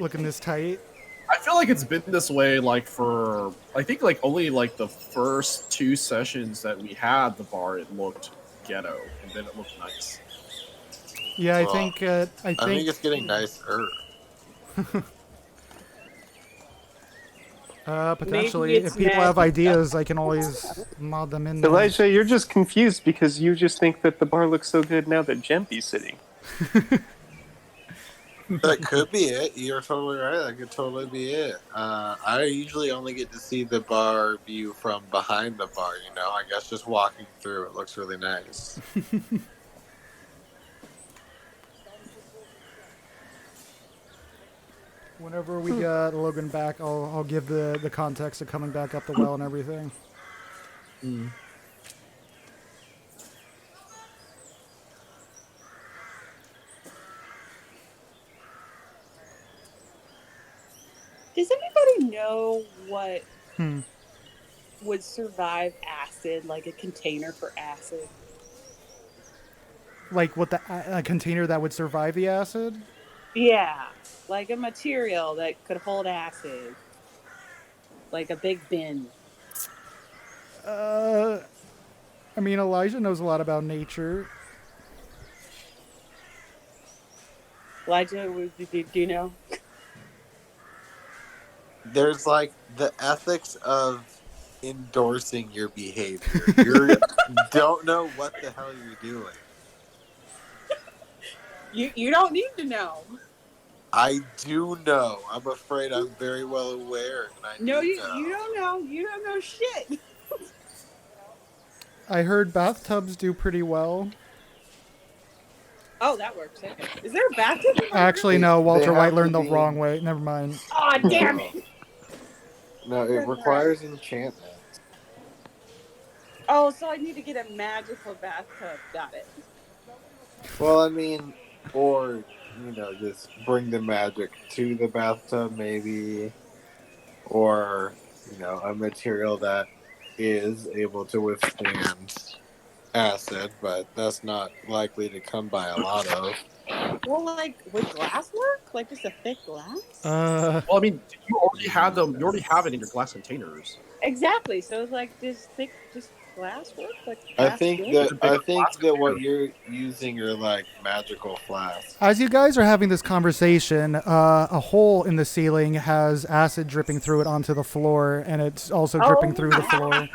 looking this tight. I feel like it's been this way like for I think like only like the first 2 sessions that we had the bar it looked ghetto and then it looked nice. Yeah, I Well, think I I think think it's getting nicer. Maybe potentially it's if people have magic ideas, I dust. can always mod them in there. Elijah, you're just confused because you just think that the bar looks so good now that Jempe's sitting. That could be it. You're totally right. That could totally be it. I usually only get to see the bar view from behind the bar. I guess just walking through, it looks really nice. Whenever we get Logan back, I'll give the context of coming back up the well and everything. Does anybody know what Hmm. would survive acid, like a container for acid? Like what a container that would survive the acid? Yeah, like a material that could hold acid, like a big bin. I mean, Elijah knows a lot about nature. Elijah, do you know? There's like the ethics of endorsing your behavior. You don't know what the hell you're doing. You don't need to know. I do know. I'm afraid I'm very well aware. And I No, do you know. don't know. You don't know shit. I heard bathtubs do pretty well. Oh, that works. Okay. Is there a bathtub? Actually, no. Walter have White to learned the be- wrong way. Never mind. Oh, damn it. No, it requires enchantment. Oh, so I need to get a magical bathtub. Got it. Well, I mean, or just bring the magic to the bathtub, maybe, or a material that is able to withstand acid, but that's not likely to come by a lot of. Well, like, would glass work? Like, just a thick glass? Well, I mean, you already had them. You already have it in your glass containers. Exactly. So, like, does thick just glass work? Like, I glass think wood? that what you're using are like magical flasks. As you guys are having this conversation, a hole in the ceiling has acid dripping through it onto the floor, and it's also dripping through the floor.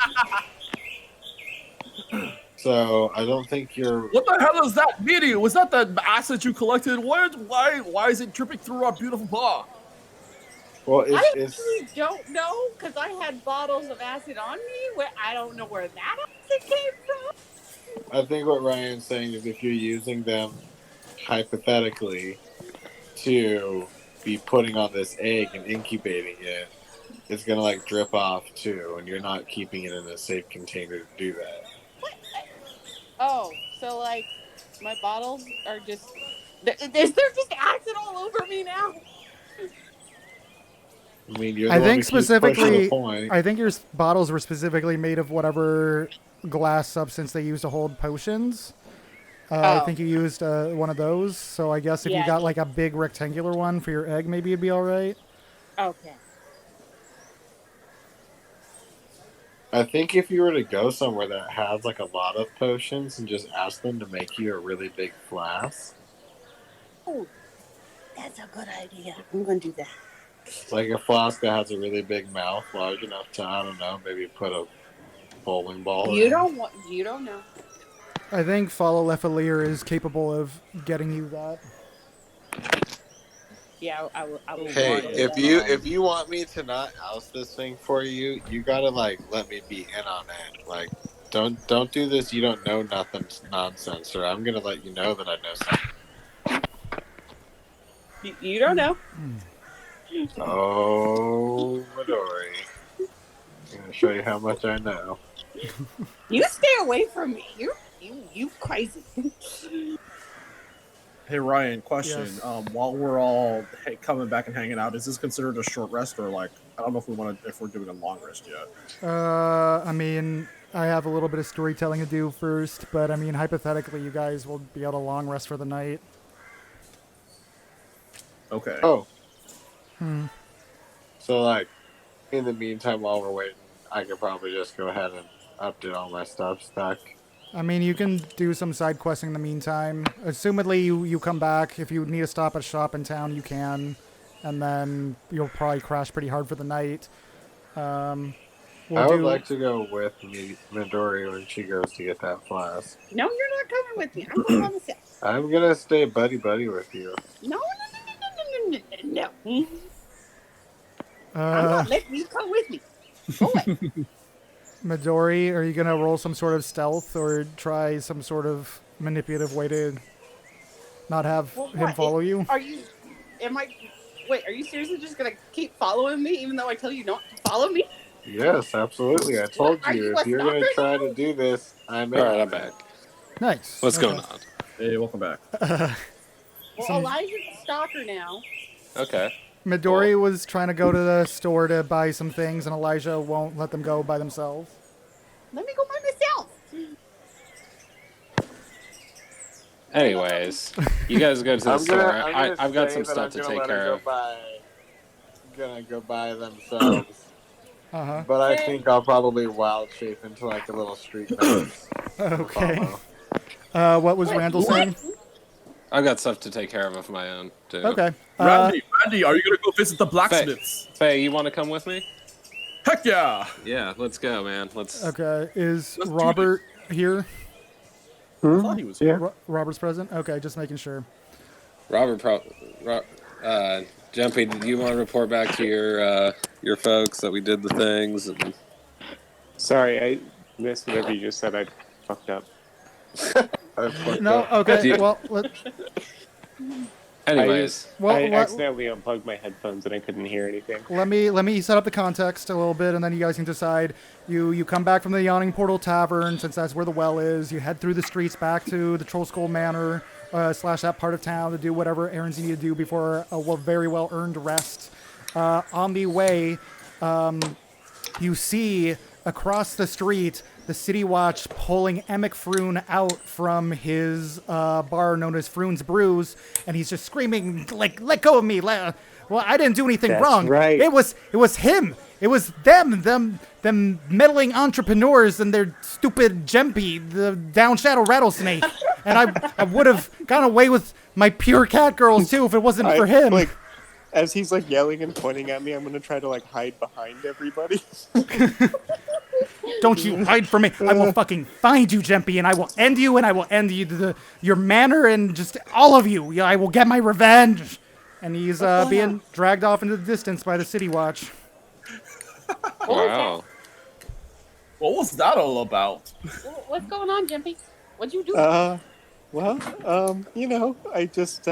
So I don't think you're. What the hell is that video? Was that the acid you collected? Why is it dripping through our beautiful bar? Well, I it's actually don't know because I had bottles of acid on me. Where I don't know where that acid came from. I think what Ryan's saying is if you're using them hypothetically to be putting on this egg and incubating it, it's gonna like drip off too, and you're not keeping it in a safe container to do that. Oh, so like my bottles are just. Is there just acid all over me now? I mean, you're the I one think who keeps pushing specifically, the point. I think your bottles were specifically made of whatever glass substance they use to hold potions. I think you used one of those, so I guess if you Yeah. got like a big rectangular one for your egg, maybe it'd be all right. Okay. I think if you were to go somewhere that has like a lot of potions and just ask them to make you a really big flask, Oh, that's a good idea. I'm gonna do that. like a flask that has a really big mouth, large enough to, I don't know, maybe put a bowling ball You in. don't know. I think Follow Lefalier is capable of getting you that. Yeah, I will. Hey, want it. if you want me to not oust this thing for you, you gotta like let me be in on it. Like, don't do this. You don't know nothing nonsense, or I'm gonna let you know that I know something. You don't know. Oh, Midori, I'm gonna show you how much I know. You stay away from me. You crazy. Hey Ryan, question. Yes. While we're all coming back and hanging out, is this considered a short rest or like I don't know if we're doing a long rest yet? I mean, I have a little bit of storytelling to do first, but I mean, hypothetically, you guys will be able to long rest for the night. Okay. Oh, So, like, in the meantime, while we're waiting, I could probably just go ahead and update all my stuff back. I mean, you can do some side questing in the meantime. Assumedly, you come back. If you need to stop at a shop in town, you can. And then you'll probably crash pretty hard for the night. We'll I would do- like to go with Midori when she goes to get that flask. No, you're not coming with me. I'm going by myself. I'm gonna stay buddy with you. No, no. I'm not letting you come with me. Go away. Midori, are you going to roll some sort of stealth or try some sort of manipulative way to not have Well, him what? follow you? Are you seriously just gonna keep following me even though I tell you not to follow me? Yes, absolutely. I told Are you you if a you're gonna stalker try now? to do this, I'm in. All right, I'm back. Nice. What's Okay. going on? Hey, welcome back. Well, Some- Elijah's a stalker now. Okay. Midori was trying to go to the store to buy some things, and Elijah won't let them go by themselves. Let me go by myself. Anyways, you guys go to the store. I've got some stuff to take care of. Gonna go buy themselves. Uh-huh. But I think I'll probably wild shape into like a little street mouse. Okay. What was Wait, Randall what? saying? I've got stuff to take care of my own, too. Okay. Randy, are you gonna go visit the blacksmiths? Faye, you want to come with me? Heck yeah! Yeah, let's go, man. Let's. Okay. Is Let's do Robert here? I thought he was Yeah. Robert's present? Okay, just making sure. Robert, Jumpy, do you want to report back to your folks that we did the things? And... Sorry, I missed whatever you just said. I fucked up. I fucked No, up. okay. You- Well, Anyways, I let, accidentally unplugged my headphones and I couldn't hear anything. let me set up the context a little bit, and then you guys can decide. You come back from the Yawning Portal Tavern, since that's where the well is. You head through the streets back to the Troll Skull Manor / that part of town to do whatever errands you need to do before a very well earned rest. On the way, you see across the street the City Watch pulling Emic Froon out from his bar known as Froon's Brews, and he's just screaming like, "Let go of me!" Well, I didn't do anything That's wrong. right. It was him. It was them meddling entrepreneurs and their stupid Jempy, the Down Shadow Rattlesnake. And I would have gone away with my pure cat girls too if it wasn't for him. Like, as he's like yelling and pointing at me, I'm gonna try to like hide behind everybody. Don't you hide from me. I will fucking find you, Jempy, and I will end you, and I will end your manor and just all of you. Yeah, I will get my revenge. And he's being dragged off into the distance by the City Watch. wow. What was that all about? What's going on, Jimpy? What'd you do? I just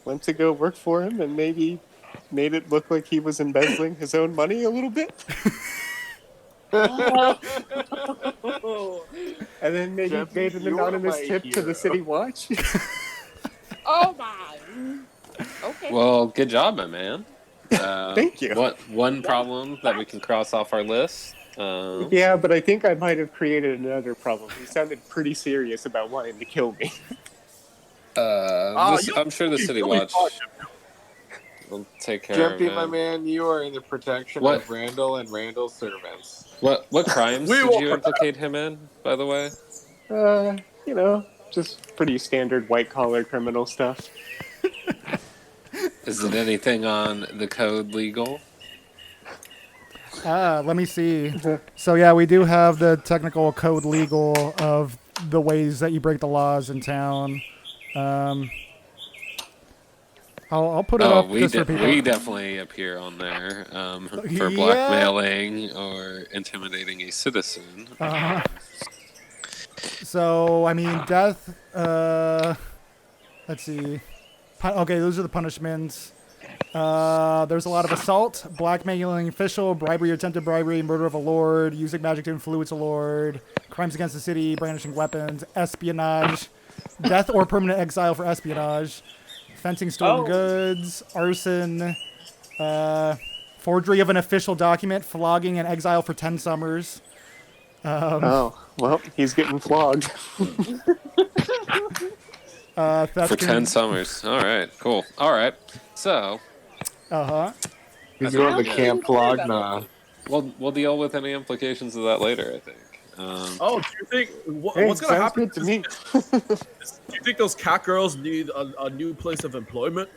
went to go work for him and maybe made it look like he was embezzling his own money a little bit. And then maybe Jeff, made an you are anonymous my tip to the hero. City Watch. Oh my. Okay. Well, good job, my man. Thank you. One problem that we can cross off our list. Yeah, but I think I might have created another problem. He sounded pretty serious about wanting to kill me. I'm sure the City Watch will take care Jumpy, of my him. man, you are in the protection What? of Randall and Randall's servants. What crimes We did will you protect- implicate him in, by the way? Just pretty standard white collar criminal stuff. Is it anything on the code legal? Let me see. So yeah, we do have the technical code legal of the ways that you break the laws in town. I'll put it up just for people. we definitely appear on there for Yeah. blackmailing or intimidating a citizen. So I mean, death. Let's see. Okay, those are the punishments. There's a lot of assault, blackmailing official, bribery or attempted bribery, murder of a lord, using magic to influence a lord, crimes against the city, brandishing weapons, espionage, death or permanent exile for espionage, fencing stolen goods, arson, forgery of an official document, flogging and exile for 10 summers. Oh, well, he's getting flogged. Theft For 10 summers. All right, cool. All right. So, Uh-huh. You That's go what to I'm Camp worried about Logna. We'll deal with any implications of that later, I think. Oh, do you think Hey, what's gonna sounds happen? good to me. Do you think those cat girls need a new place of employment?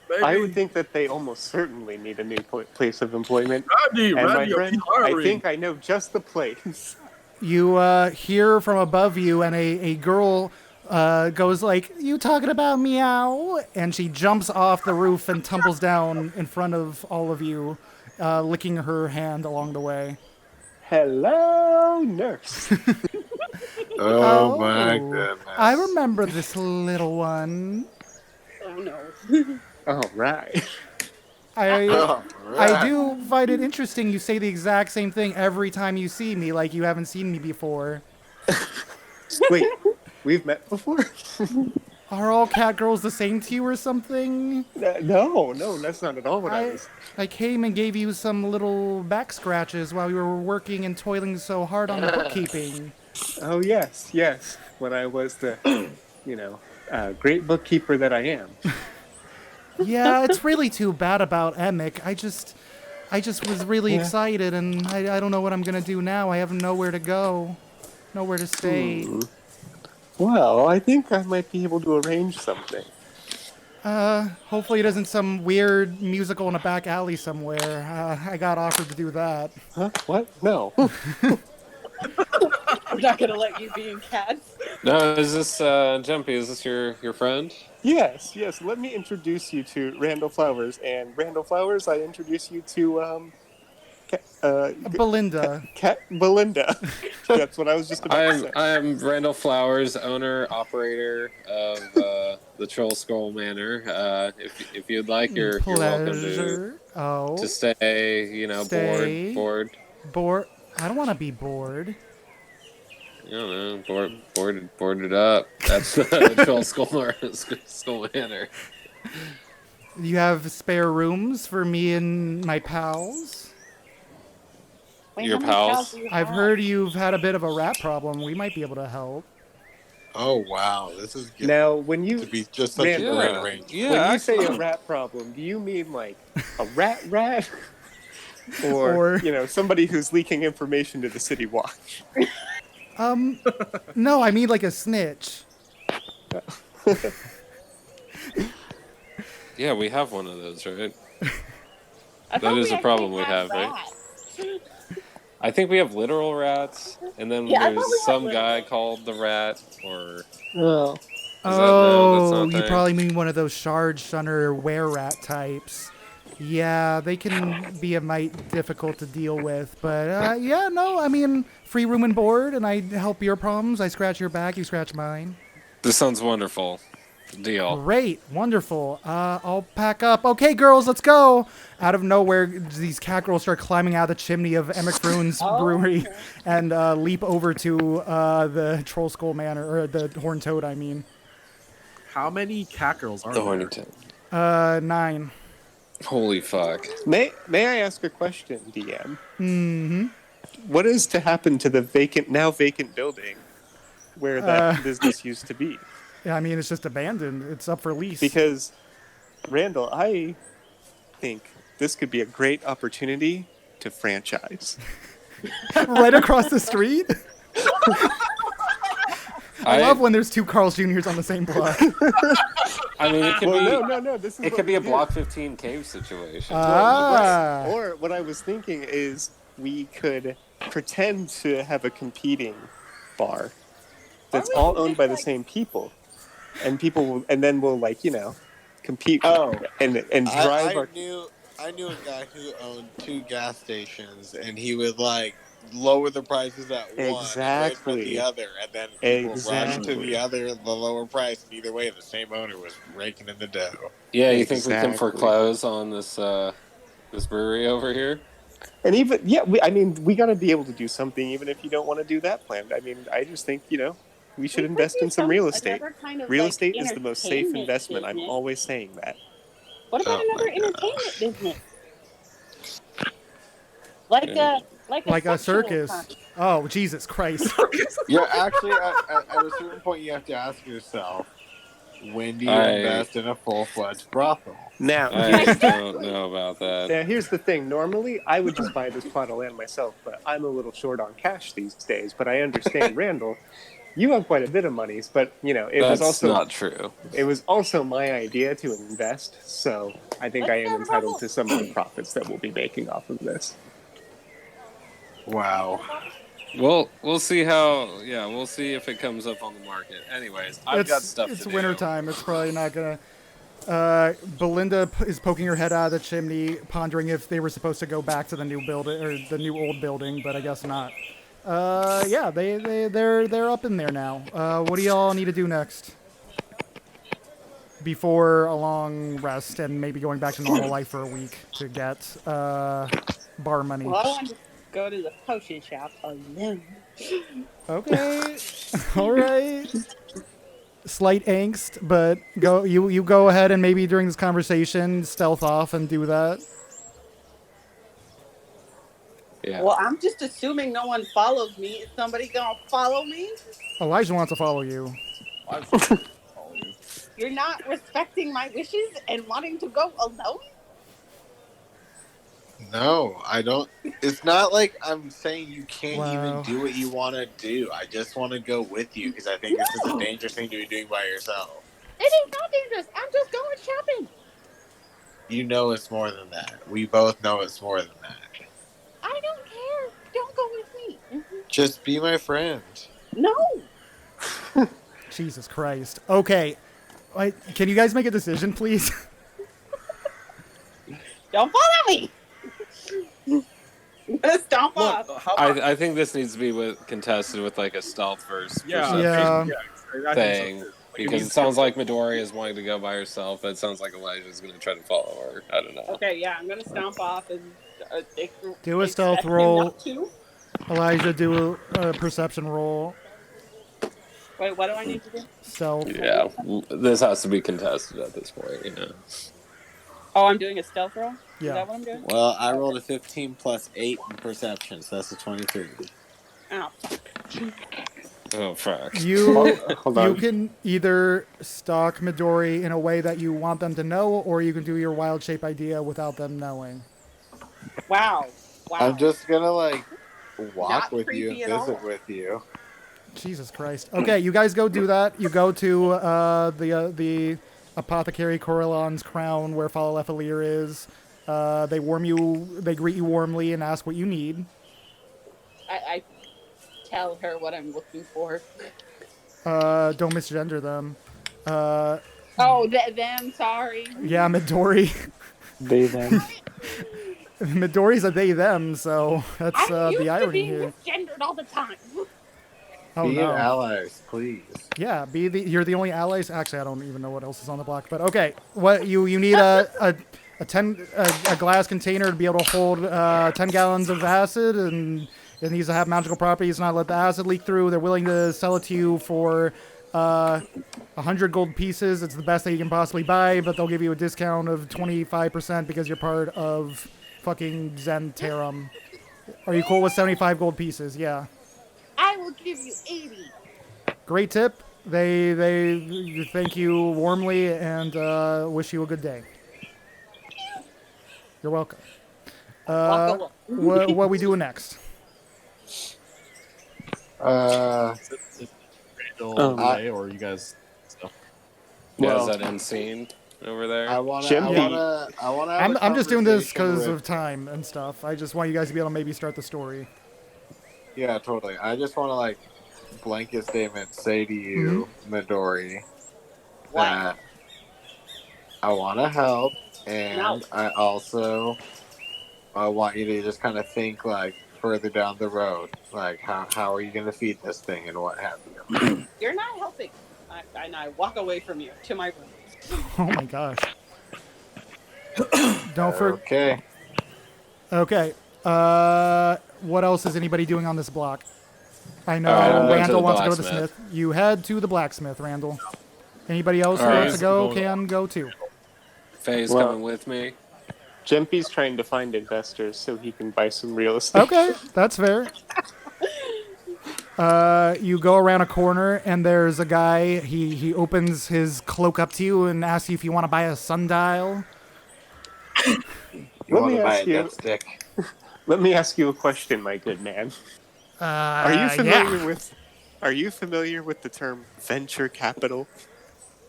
Maybe. I would think that they almost certainly need a new place of employment. Randy, And my are we friend, I hiring? think I know just the place. You hear from above you, and a girl goes like, "You talking about meow?" And she jumps off the roof and tumbles down in front of all of you, licking her hand along the way. Hello, nurse. Oh my goodness. I remember this little one. Oh no. All right. I Oh, I do find it interesting you say the exact same thing every time you see me, like you haven't seen me before. Wait, we've met before? Are all cat girls the same to you or something? No, that's not at all what I was. I came and gave you some little back scratches while you were working and toiling so hard on the bookkeeping. Oh, yes. When I was the, great bookkeeper that I am. Yeah, it's really too bad about Emic. I just was really excited, and I don't know what I'm gonna do now. I have nowhere to go, nowhere to stay. Well, I think I might be able to arrange something. Hopefully it isn't some weird musical in a back alley somewhere. I got offered to do that. Huh? What? No. I'm not gonna let you be in cats. No, is this Jumpy? Is this your friend? Yes. Let me introduce you to Randall Flowers. And Randall Flowers, I introduce you to, Belinda. Cat Belinda. That's what I was just about to say. I'm Randall Flowers, owner operator of the Troll Skull Manor. If you'd like, you're welcome Pleasure. Oh. to stay. Stay. Bored. Bored. I don't want to be bored. I don't know, boarded up. That's the Troll Skull Manor. You have spare rooms for me and my pals? Wait, Your how many pals? do you I've have? heard you've had a bit of a rat problem. We might be able to help. Oh wow, this is getting Now, when to you be just such Randall, a great range. when you say a rat problem, do you mean like a rat? Or somebody who's leaking information to the City Watch? No, I mean like a snitch. Yeah, we have one of those, right? I That thought is a actually problem we had have, right? rats. I think we have literal rats, and then Yeah, I thought we there's had some literal. guy called the Rat, or Oh. Is that- no, that's Oh, not you thing. probably mean one of those shard shunner were-rat types. Yeah, they can be a mite difficult to deal with, but yeah, no, I mean, free room and board, and I help your problems. I scratch your back, you scratch mine. this sounds wonderful. Deal. Great, wonderful. I'll pack up. Okay, girls, let's go. Out of nowhere, these cat girls start climbing out of the chimney of Emic Rune's brewery and leap over to the Troll Skull Manor, or the Horned Toad, I mean. How many cat girls are The there? Hornington. 9. Holy fuck. May I ask a question, DM? Mm-hmm. What is to happen to the now vacant building where that business used to be? Yeah, I mean, it's just abandoned. It's up for lease. Because, Randall, I think this could be a great opportunity to franchise. Right across the street? I love when there's 2 Carl's Jr.'s on the same block. I mean, it could Well, be. no. This is It what could be we a do. Block 15 cave situation. Ah. Or what I was thinking is we could pretend to have a competing bar that's we all just, owned by the like- same people, and then we'll compete Oh. and drive our. I knew a guy who owned 2 gas stations, and he would lower the prices at one, and wait for Exactly. the other, and then people rushed to Exactly. the other, the lower price. And either way, the same owner was raking in the dough. Yeah, you think we can Exactly. foreclose on this this brewery over here? And even we got to be able to do something, even if you don't want to do that plan. I mean, I just think we should invest in some real estate. Real estate is the most safe entertainment investment. I'm business. always saying that. What about Oh another my gosh. entertainment business? Like Like a sexual circus. con- Oh, Jesus Christ. Yeah, actually, at a certain point, you have to ask yourself, When do you I- invest in a full-fledged brothel? Now, I don't know about that. now, here's the thing. Normally, I would just buy this plot of land myself, but I'm a little short on cash these days. But I understand, Randall, you have quite a bit of monies. But it That's was also not true. it was also my idea to invest. So I think I am entitled to some of the profits that we'll be making off of this. Wow. We'll see how. Yeah, we'll see if it comes up on the market. Anyways, I've got stuff It's to winter do. time. It's probably not gonna. Belinda is poking her head out of the chimney, pondering if they were supposed to go back to the new building or the new old building, but I guess not. Yeah, they're up in there now. What do y'all need to do next? Before a long rest and maybe going back to normal life for a week to get bar money. Well, I want to go to the potion shop alone. Okay, all right. Slight angst, but you go ahead and maybe during this conversation stealth off and do that. Yeah. Well, I'm just assuming no one follows me. Is somebody gonna follow me? Elijah wants to follow you. You're not respecting my wishes and wanting to go alone? No, I don't. It's not like I'm saying you can't Wow. even do what you want to do. I just want to go with you because I think this is a dangerous thing to be doing by yourself. It is not dangerous. I'm just going shopping. You know it's more than that. We both know it's more than that. I don't care. Don't go with me. Just be my friend. No. Jesus Christ. Okay, can you guys make a decision, please? Don't follow me. I'm gonna stomp off. Look, how about, I think this needs to be contested with like a stealth versus perception Yeah. I think thing. so too. Like, it Because needs it sounds to- like Midori is wanting to go by herself, but it sounds like Elijah's going to try to follow her. I don't know. Okay, yeah, I'm gonna stomp off and Do a stealth expect him roll. not to. Elijah, do a perception roll. Wait, what do I need to do? Stealth. Yeah, this has to be contested at this point. Oh, I'm doing a stealth roll? Yeah. Is that what I'm doing? Well, I rolled a 15 plus 8 in perception, so that's a 23. Oh, fuck. Oh fuck. You Hold you on. can either stalk Midori in a way that you want them to know, or you can do your wild shape idea without them knowing. Wow. Wow. I'm just gonna walk Not with you creepy and at visit all. with you. Jesus Christ. Okay, you guys go do that. You go to the Apothecary Corellon's crown where Falalefalir is. They greet you warmly and ask what you need. I tell her what I'm looking for. Don't misgender them. Oh, them, sorry. Yeah, Midori. They then. Midori's a they them, so that's I'm used the to irony being here. misgendered all the time. Oh Be no. allies, please. Yeah, you're the only allies. Actually, I don't even know what else is on the block, but okay. What you need a glass container to be able to hold 10 gallons of acid, and it needs to have magical properties, not let the acid leak through. They're willing to sell it to you for 100 gold pieces. It's the best that you can possibly buy, but they'll give you a discount of 25% because you're part of fucking Zentarum. Are you cool with 75 gold pieces? Yeah. I will give you 80. Great tip. They thank you warmly and wish you a good day. You're welcome. Walk along. What we doing next? Randall, Ray, or you guys stuff. Yeah, Well- is that end scene over there? I wanna. Chimpy. I wanna. Have a I'm just doing this conversation because with- of time and stuff. I just want you guys to be able to maybe start the story. Yeah, totally. I just want to blanket statement say to you, Midori, that I want to help, and No. I also want you to just kind of think further down the road, how are you going to feed this thing and what have you. You're not helping. And I walk away from you to my room. Oh my gosh. Don't for Okay. okay. What else is anybody doing on this block? I know I went to Randall the wants to go to the blacksmith. smith. You head to the blacksmith, Randall. Anybody else who All wants right. to go can go too. Faye's Well- coming with me. Jempy's trying to find investors so he can buy some real estate. Okay, that's fair. You go around a corner, and there's a guy. He opens his cloak up to you and asks you if you want to buy a sundial. You Let want me to buy ask a you- death stick? Let me ask you a question, my good man. Are you familiar with the term venture capital?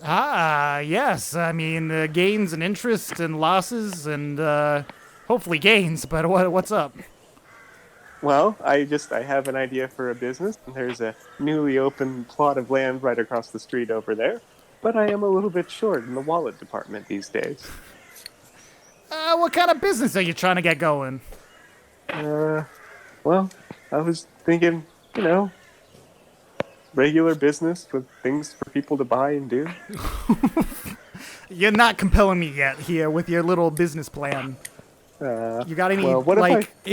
Yes. I mean, gains and interest and losses and hopefully gains. But what's up? Well, I have an idea for a business, and there's a newly opened plot of land right across the street over there. But I am a little bit short in the wallet department these days. What kind of business are you trying to get going? Well, I was thinking, regular business with things for people to buy and do. You're not compelling me yet here with your little business plan. You got any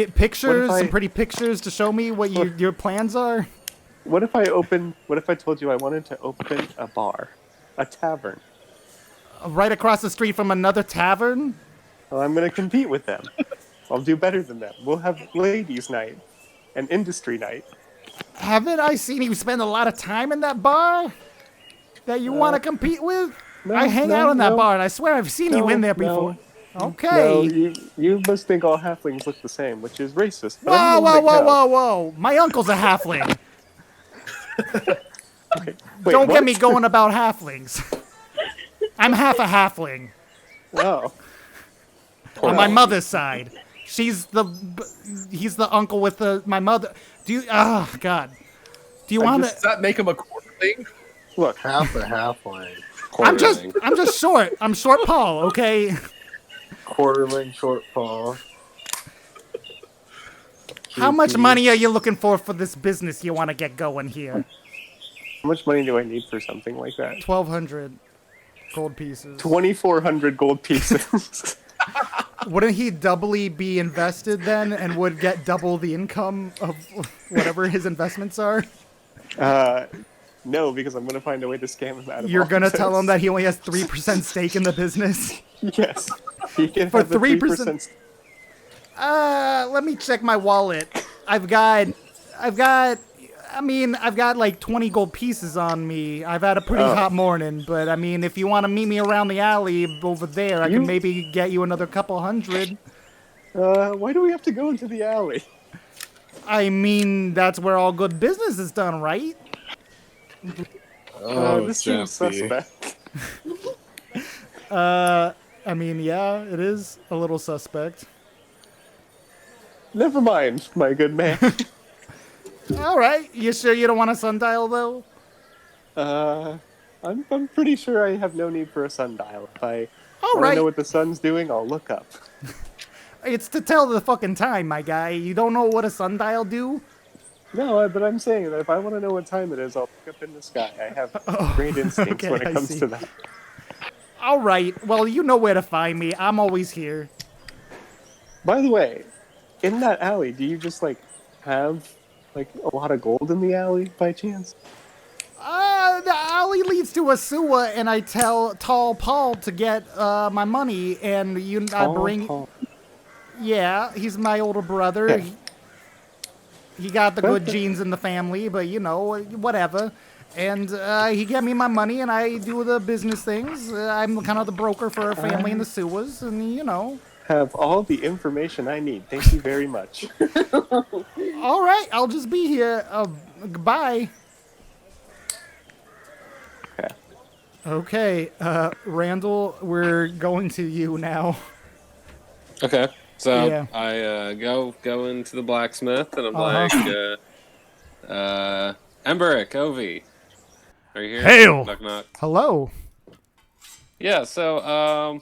pictures, some pretty pictures to show me what your plans are? What if I told you I wanted to open a bar, a tavern? Right across the street from another tavern? Well, I'm going to compete with them. I'll do better than them. We'll have ladies' night and industry night. Haven't I seen you spend a lot of time in that bar that you want to compete with? I hang out in that bar, and I swear I've seen you in there before. Okay. No, you must think all halflings look the same, which is racist. But Whoa, I'm whoa, gonna whoa, whoa, whoa. My uncle's a halfling. Okay. Wait, Don't get what? me going about halflings. I'm half a halfling Oh. on my mother's side. He's the uncle with my mother. Oh, God. Do you want Does to... that make him a quarterling? Look, Half a halfling. I'm just short. I'm short Paul, okay? Quarterling shortfall. How much money are you looking for this business you want to get going here? how much money do I need for something like that? 1,200 gold pieces. 2,400 gold pieces. Wouldn't he doubly be invested then and would get double the income of whatever his investments are? No, because I'm going to find a way to scam him out of You're all going to this. tell him that he only has 3% stake in the business? Yes. He can For have the 3%. Let me check my wallet. I've got like 20 gold pieces on me. I've had a pretty hot morning, but I mean, if you want to meet me around the alley over there, I can maybe get you another couple hundred. Why do we have to go into the alley? I mean, that's where all good business is done, right? This seems suspect. I mean, yeah, it is a little suspect. Never mind, my good man. All right, you sure you don't want a sundial though? I'm pretty sure I have no need for a sundial. If I All want to right, know what the sun's doing, I'll look up. it's to tell the fucking time, my guy. You don't know what a sundial do? No, but I'm saying that if I want to know what time it is, I'll look up in the sky. I have great instincts okay, when it I comes see. to that. All right, well, you know where to find me. I'm always here. By the way, in that alley, do you just have a lot of gold in the alley by chance? The alley leads to a sewer, and I tell Tall Paul to get my money, and I bring. Paul. Yeah, he's my older brother. Okay. He got the good genes in the family, but whatever. And he get me my money, and I do the business things. I'm kind of the broker for a family in the sewers, and Have all the information I need. Thank you very much. All right, I'll just be here. Goodbye. Okay. Okay, Randall, we're going to you now. Okay, so Yeah. I go into the blacksmith and I'm like, Emberic, Ovi, are you here? Hail! Knock knock. Hello. Yeah, so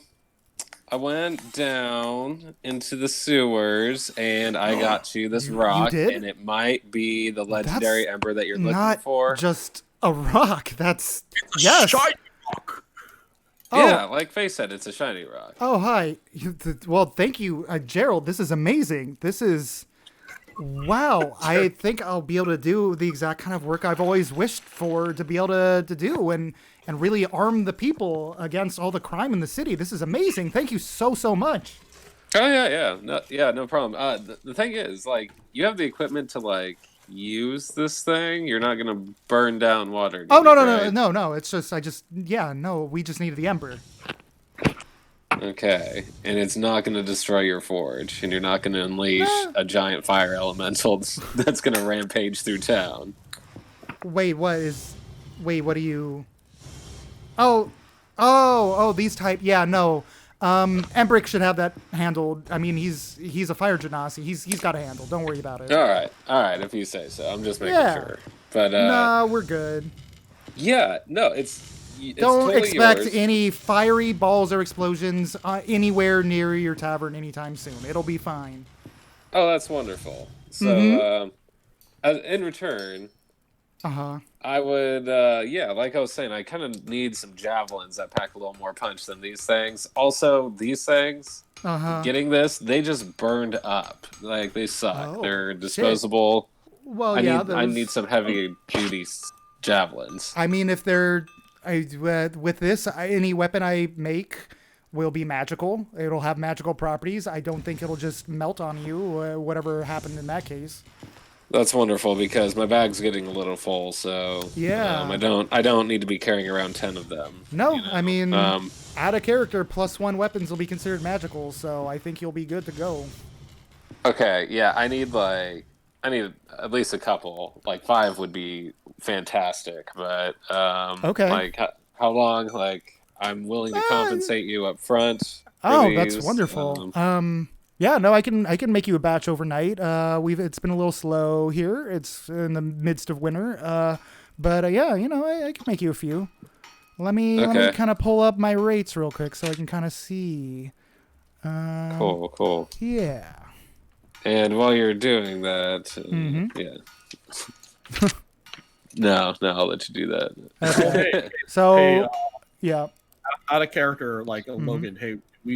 I went down into the sewers and I got you this rock, did? and it might be the legendary ember that you're looking Not for. just a rock. That's yes. Shiny rock. Yeah, like Faye said, it's a shiny rock. Oh, hi. Well, thank you, Gerald. This is amazing. This is wow. I think I'll be able to do the exact kind of work I've always wished for to be able to do and really arm the people against all the crime in the city. This is amazing. Thank you so much. Oh yeah, no problem. The thing is, you have the equipment to use this thing? You're not gonna burn down water. Oh no, right? no. It's just we just needed the ember. Okay, and it's not gonna destroy your forge, and you're not gonna unleash a giant fire elemental that's gonna rampage through town. Wait, what do you? Oh, these type. Yeah, no. Embrick should have that handled. I mean, he's a fire genasi. He's got a handle. Don't worry about it. All right. If you say so, I'm just making sure. But no, we're good. yeah, no, it's Don't totally expect yours. any fiery balls or explosions anywhere near your tavern anytime soon. It'll be fine. Oh, that's wonderful. So, in return, I would, like I was saying, I kind of need some javelins that pack a little more punch than these things. Also, these things, getting this, they just burned up. Like, they suck. Oh, They're disposable. Well, I need some heavy duty javelins. I mean, if they're with this, any weapon I make will be magical. It'll have magical properties. I don't think it'll just melt on you. Whatever happened in that case. That's wonderful because my bag's getting a little full, so Yeah. I don't need to be carrying around 10 of them. No, you know? I mean, add a character +1 weapons will be considered magical, so I think you'll be good to go. Okay, yeah, I need at least a couple. Like 5 would be fantastic, but Okay. like how long? Like I'm willing to compensate you up front. for Oh, that's these. wonderful. Yeah, no, I can make you a batch overnight. It's been a little slow here. It's in the midst of winter. But yeah, I can make you a few. Let me kind of pull up my rates real quick so I can kind of see. Cool. Yeah. And while you're doing that, yeah. No, I'll let you do that. Okay. So, Hey, yeah. out of character, like Logan. Hey, we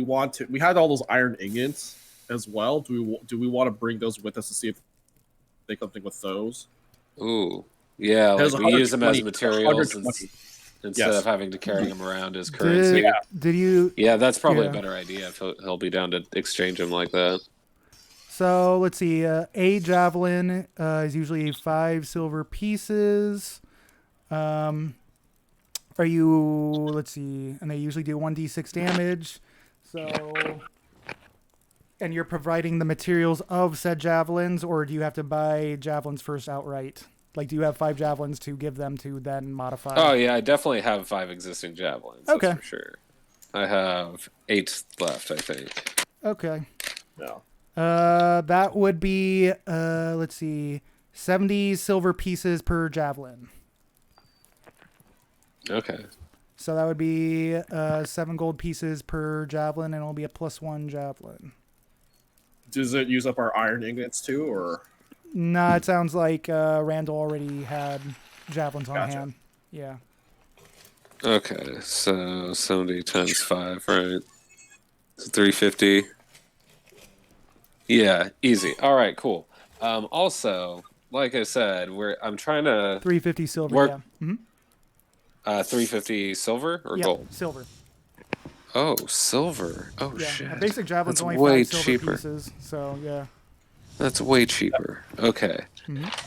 had all those iron ingots as well. Do we want to bring those with us to see if they something with those? Ooh, yeah, There's like we use them as 120 materials 120. instead Yes. of having to carry them around as currency. Did you? Yeah, that's probably Yeah. a better idea if he'll be down to exchange them like that. So let's see. A javelin is usually 5 silver pieces. Are you? Let's see. And they usually do 1d6 damage. So, and you're providing the materials of said javelins, or do you have to buy javelins first outright? Like, do you have 5 javelins to give them to then modify? Oh yeah, I definitely have 5 existing javelins. Okay. That's for sure. I have 8 left, I think. Okay. No. That would be let's see, 70 silver pieces per javelin. Okay. So that would be 7 gold pieces per javelin, and it'll be a +1 javelin. Does it use up our iron ingots too, or? Nah, it sounds like Randall already had javelins on Gotcha. hand. Yeah. Okay, so 70 times 5, right? So 350. Yeah, easy. All right, cool. Also, like I said, I'm trying to 350 silver. Work- Yeah. Mm-hmm. 350 silver or Yeah. gold. Silver. Oh, silver. Oh Yeah. shit. A basic javelin's That's only way 5 silver cheaper. pieces. So yeah. That's way cheaper. Okay.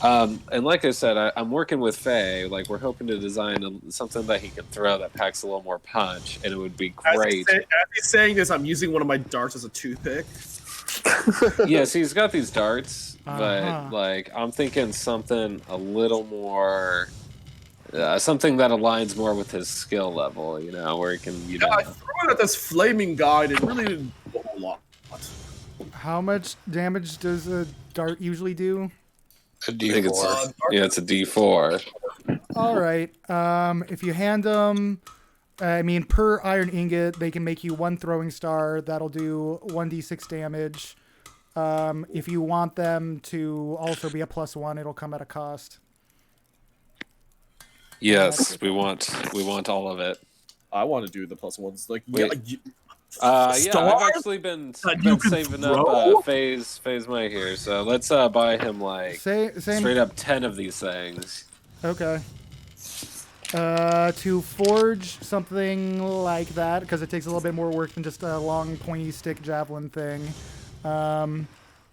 And like I said, I'm working with Faye. Like, we're hoping to design something that he can throw that packs a little more punch, and it would be great. As he's saying this, I'm using one of my darts as a toothpick. Yes, he's got these darts, Uh-huh. but like I'm thinking something a little more, something that aligns more with his skill level. Where he can, Yeah, I threw it at this flaming guy, and it really didn't do a whole lot. How much damage does a dart usually do? A I think it's D4. it's a D4. All right. If you hand them, per iron ingot, they can make you 1 throwing star. That'll do 1d6 damage. If you want them to also be a +1, it'll come at a cost. Yes, we want all of it. I want to do the +1s. Like, Wait. Stars? I've actually been you can saving throw? up Faye's might here, so let's buy him like Same. straight up 10 of these things. Okay. To forge something like that, because it takes a little bit more work than just a long pointy stick javelin thing,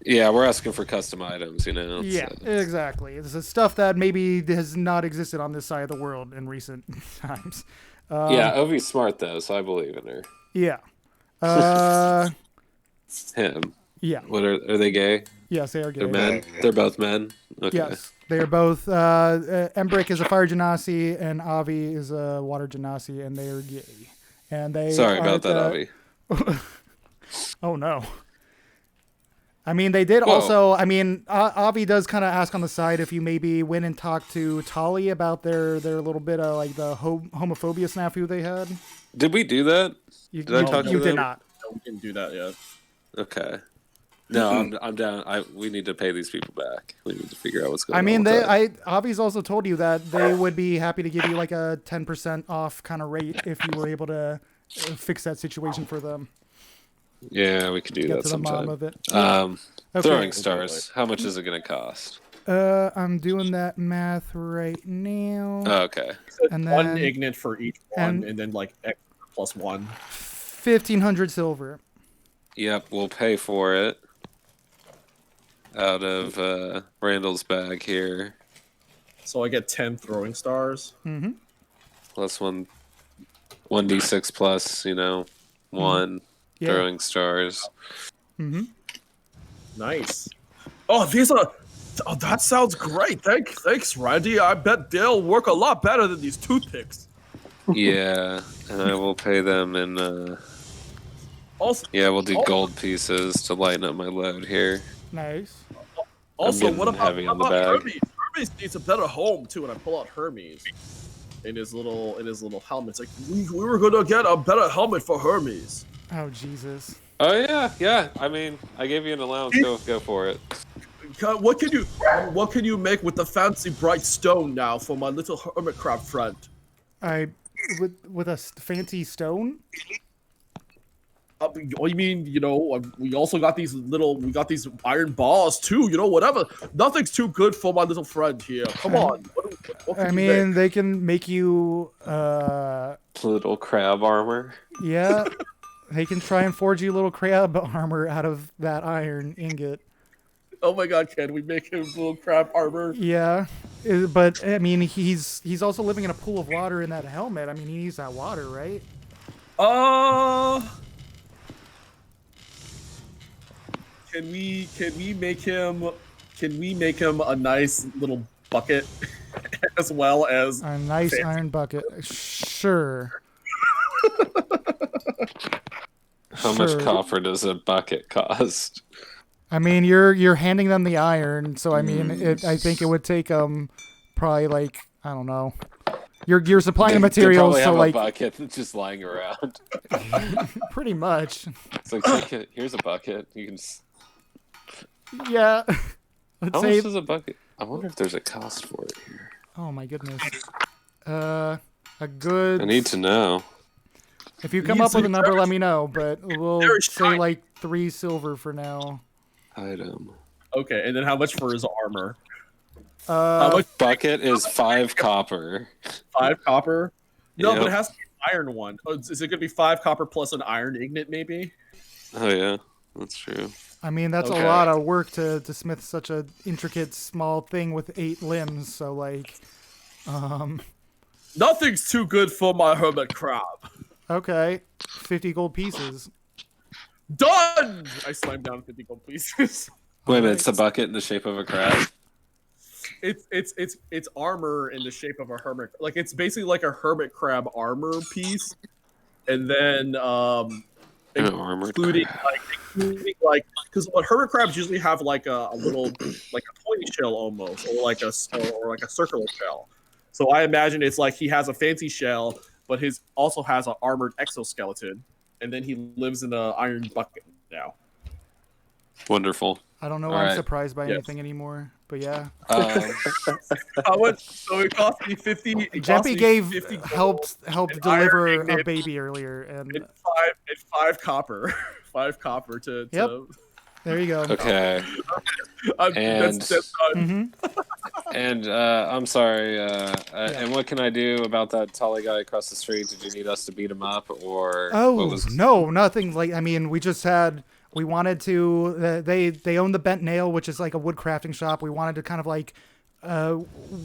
Yeah, we're asking for custom items, you know. Yeah, exactly. This is stuff that maybe has not existed on this side of the world in recent times. Yeah, Ovi's smart though, so I believe in her. Yeah. Him. Yeah. What are they gay? Yes, they are gay. They're men. They're both men. Okay. Yes, they are both. Embrick is a fire genasi and Avi is a water genasi, and they are gay. And they. Sorry about that, Avi. Oh no. I mean, they did also. I mean, Avi does kind of ask on the side if you maybe went and talked to Tali about their little bit of like the homophobia snafu they had. Did we do that? Did I talk to them? You did not. No, we didn't do that yet. Okay. No, I'm down. We need to pay these people back. We need to figure out what's going on. I mean, Avi's also told you that they would be happy to give you like a 10% off kind of rate if you were able to fix that situation for them. Yeah, we could do that sometime. Of it. Okay. Throwing stars. How much is it going to cost? I'm doing that math right now. Oh, okay. And then, one ignite for each one, and then like X plus 1. 1,500 silver. Yep, we'll pay for it out of Randall's bag here. So I get 10 throwing stars. Mm-hmm. Plus 1d6 plus, 1 throwing stars. Mm-hmm. Nice. Oh, that sounds great. Thanks, Randy. I bet they'll work a lot better than these toothpicks. Yeah, and I will pay them in. Also, we'll do gold pieces to lighten up my load here. Nice. Also, what about Hermes? Hermes needs a better home too. And I pull out Hermes in his little helmet. It's like we were gonna get a better helmet for Hermes. Oh Jesus. Oh yeah. I mean, I gave you an allowance. Go for it. What can you make with the fancy bright stone now for my little hermit crab friend? With a fancy stone. You mean, we also got these iron balls too, whatever. Nothing's too good for my little friend here. Come on. What I mean, they can make you little crab armor. Yeah. They can try and forge you little crab armor out of that iron ingot. Oh my god, can we make him little crab armor? Yeah. But I mean, he's also living in a pool of water in that helmet. I mean, he needs that water, right? Can we make him a nice little bucket as well as a nice iron bucket? Sure. How much copper does a bucket cost? I mean, you're handing them the iron, so I mean, I think it would take probably like, I don't know. You're supplying the materials, so have like a bucket that's just lying around. Pretty much. It's like, here's a bucket. You can. Yeah. How much is a bucket? I wonder if there's a cost for it here. Oh my goodness. A good. I need to know. If you come up with a number, let me know. But we'll say like 3 silver for now. Item. Okay, and then how much for his armor? How much bucket is 5 copper. 5 copper? No, but it has to be an iron one. Oh, is it going to be 5 copper plus an iron ignite, maybe? Oh yeah, that's true. I mean, that's a lot of work to smith such a intricate small thing with 8 limbs. So like, nothing's too good for my hermit crab. Okay, 50 gold pieces. Done! I slammed down 50 gold pieces. Wait a minute, it's a bucket in the shape of a crab? It's armor in the shape of a hermit. Like, it's basically like a hermit crab armor piece. And then, including because what hermit crabs usually have like a little, like a pointy shell almost, or like a circular shell. So I imagine it's like he has a fancy shell, but his also has an armored exoskeleton, and then he lives in an iron bucket now. Wonderful. I don't know why I'm surprised by anything anymore, but yeah. How much? So it cost me 50. Jempy helped deliver a baby earlier, and 5 copper. 5 copper to. Yep. There you go. Okay. That's done. And I'm sorry. And what can I do about that Tali guy across the street? Did you need us to beat him up, or? Oh no, nothing. Like, I mean, we just had We wanted to. They own the Bent Nail, which is like a wood crafting shop. We wanted to kind of like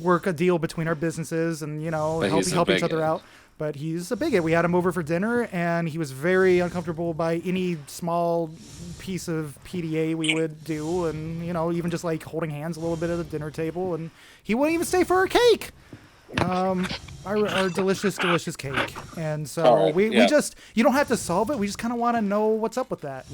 work a deal between our businesses and help each other out. But he's a bigot. We had him over for dinner, and he was very uncomfortable by any small piece of PDA we would do, and even just like holding hands a little bit at the dinner table. And he wouldn't even stay for our cake, our delicious cake. And so we just, you don't have to solve it. We just kind of want to know what's up with that,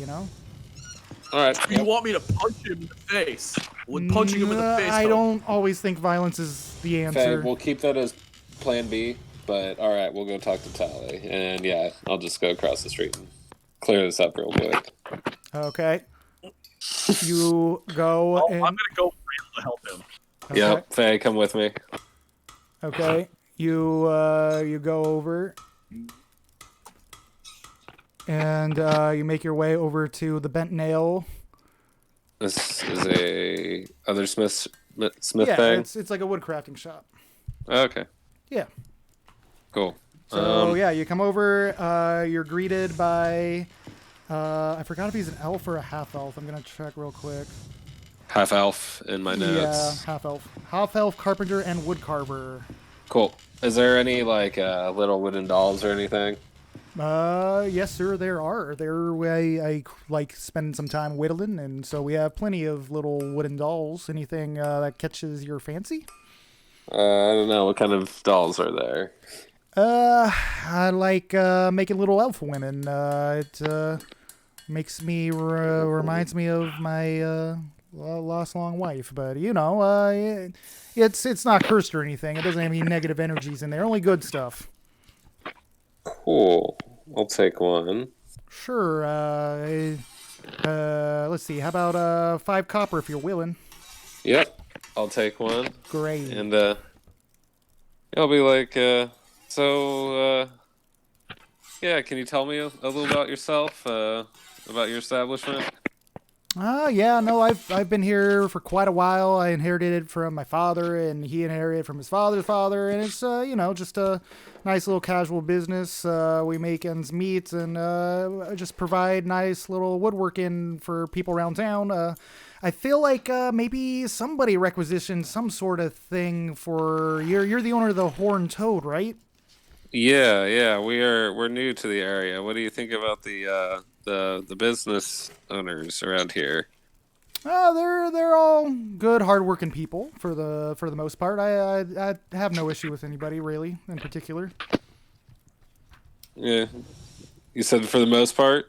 All right. You want me to punch him in the face? Would punching him in the face? I don't always think violence is the answer. Okay, we'll keep that as Plan B. But all right, we'll go talk to Tally, and yeah, I'll just go across the street and clear this up real quick. Okay. You go. I'm gonna go real to help him. Okay. Yep, Faye, come with me. Okay. You go over, and you make your way over to the Bent Nail. This is a other Smith Yeah, thing. it's like a wood crafting shop. Okay. Yeah. Cool. So yeah, you come over. You're greeted by. I forgot if he's an elf or a half elf. I'm gonna check real quick. Half elf in my notes. Yeah, half elf, carpenter, and wood carver. Cool. Is there any like little wooden dolls or anything? Yes, sir. There are. I like spending some time whittling, and so we have plenty of little wooden dolls. Anything that catches your fancy? I don't know. What kind of dolls are there? I like making little elf women. It makes me reminds me of my lost long wife. But it's not cursed or anything. It doesn't have any negative energies in there. Only good stuff. Cool. I'll take one. Sure. Let's see. How about 5 copper if you're willing? Yep. I'll take one. Great. And I'll be like, yeah, can you tell me a little about yourself, about your establishment? Yeah, no, I've been here for quite a while. I inherited it from my father, and he inherited it from his father's father, and it's just a nice little casual business. We make ends meet and just provide nice little woodworking for people around town. I feel like maybe somebody requisitioned some sort of thing for you're the owner of the Horned Toad, right? Yeah, we're new to the area. What do you think about the business owners around here? They're all good, hardworking people for the most part. I have no issue with anybody really in particular. Yeah, you said for the most part.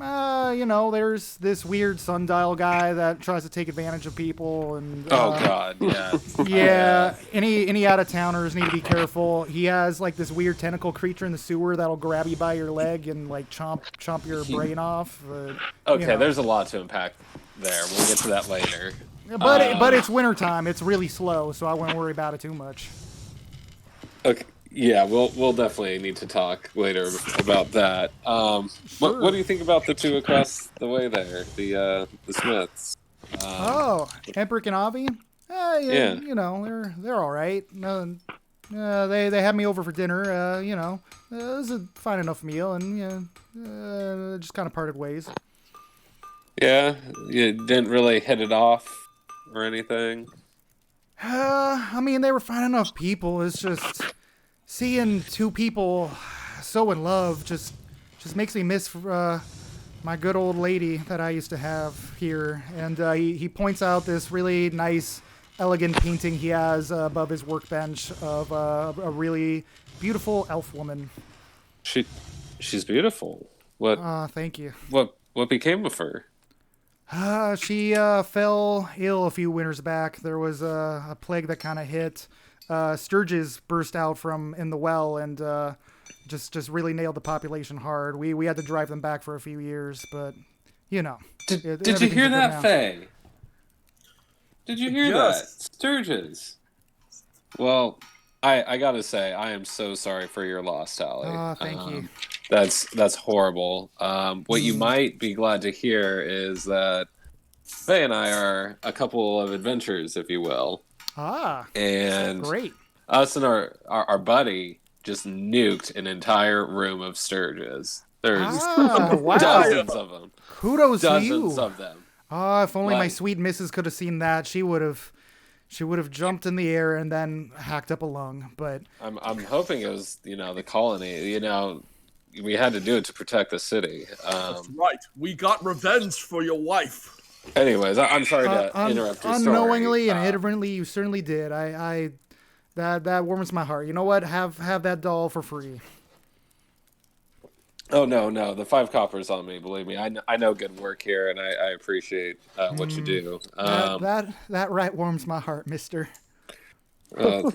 There's this weird sundial guy that tries to take advantage of people, and oh God, yeah. Yeah, any out of towners need to be careful. He has like this weird tentacle creature in the sewer that'll grab you by your leg and like chomp your brain off. Okay, there's a lot to unpack there. We'll get to that later. But it's wintertime. It's really slow, so I wouldn't worry about it too much. Okay. Yeah, we'll definitely need to talk later about that. Sure. What do you think about the two across the way there, the Smiths? Emperich and Avi? Yeah. They're all right. They had me over for dinner. It was a fine enough meal, and just kind of parted ways. Yeah, you didn't really hit it off or anything. They were fine enough people. It's just seeing two people so in love just makes me miss my good old lady that I used to have here. And he points out this really nice, elegant painting he has above his workbench of a really beautiful elf woman. She's beautiful. What? Thank you. What became of her? She fell ill a few winters back. There was a plague that kind of hit. Sturges burst out from in the well and just really nailed the population hard. We had to drive them back for a few years, but Did you hear that, Faye? Did you hear that, Sturges? Well, I gotta say, I am so sorry for your loss, Tally. Thank you. That's horrible. What you might be glad to hear is that Faye and I are a couple of adventurers, if you will. And great. Us and our buddy just nuked an entire room of Sturges. There's wow. dozens of them. Kudos to you. Dozens of them. Oh, if only my Like- sweet missus could have seen that, she would have jumped in the air and then hacked up a lung. But I'm hoping it was, the colony. We had to do it to protect the city. That's right. We got revenge for your wife. Anyways, I'm sorry to interrupt your story. Unknowingly and inadvertently, you certainly did. That warms my heart. You know what? Have that doll for free. Oh no, the 5 coppers on me. Believe me, I know good work here, and I appreciate what you do. That right warms my heart, Mister. Well,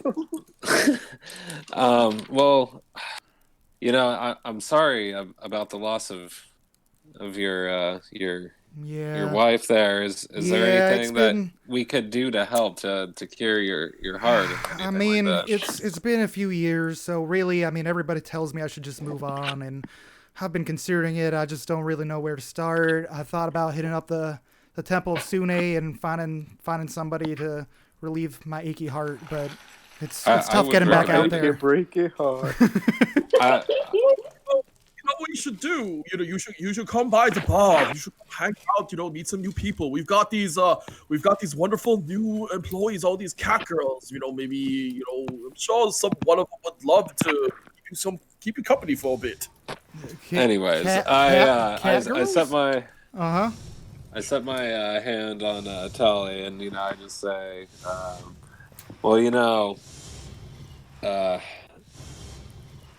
I'm sorry about the loss of your wife. There is there anything that we could do to help to cure your heart? I mean, like that? it's been a few years, so really, I mean, everybody tells me I should just move on, and I've been considering it. I just don't really know where to start. I thought about hitting up the Temple of Sune and finding somebody to relieve my achy heart, but it's tough getting back out there. Break your heart. You know what you should do? You should come by the bar. You should hang out. Meet some new people. We've got these wonderful new employees. All these cat girls. Maybe I'm sure one of them would love to keep you company for a bit. Anyways, I set my I set my hand on Tully, and I just say,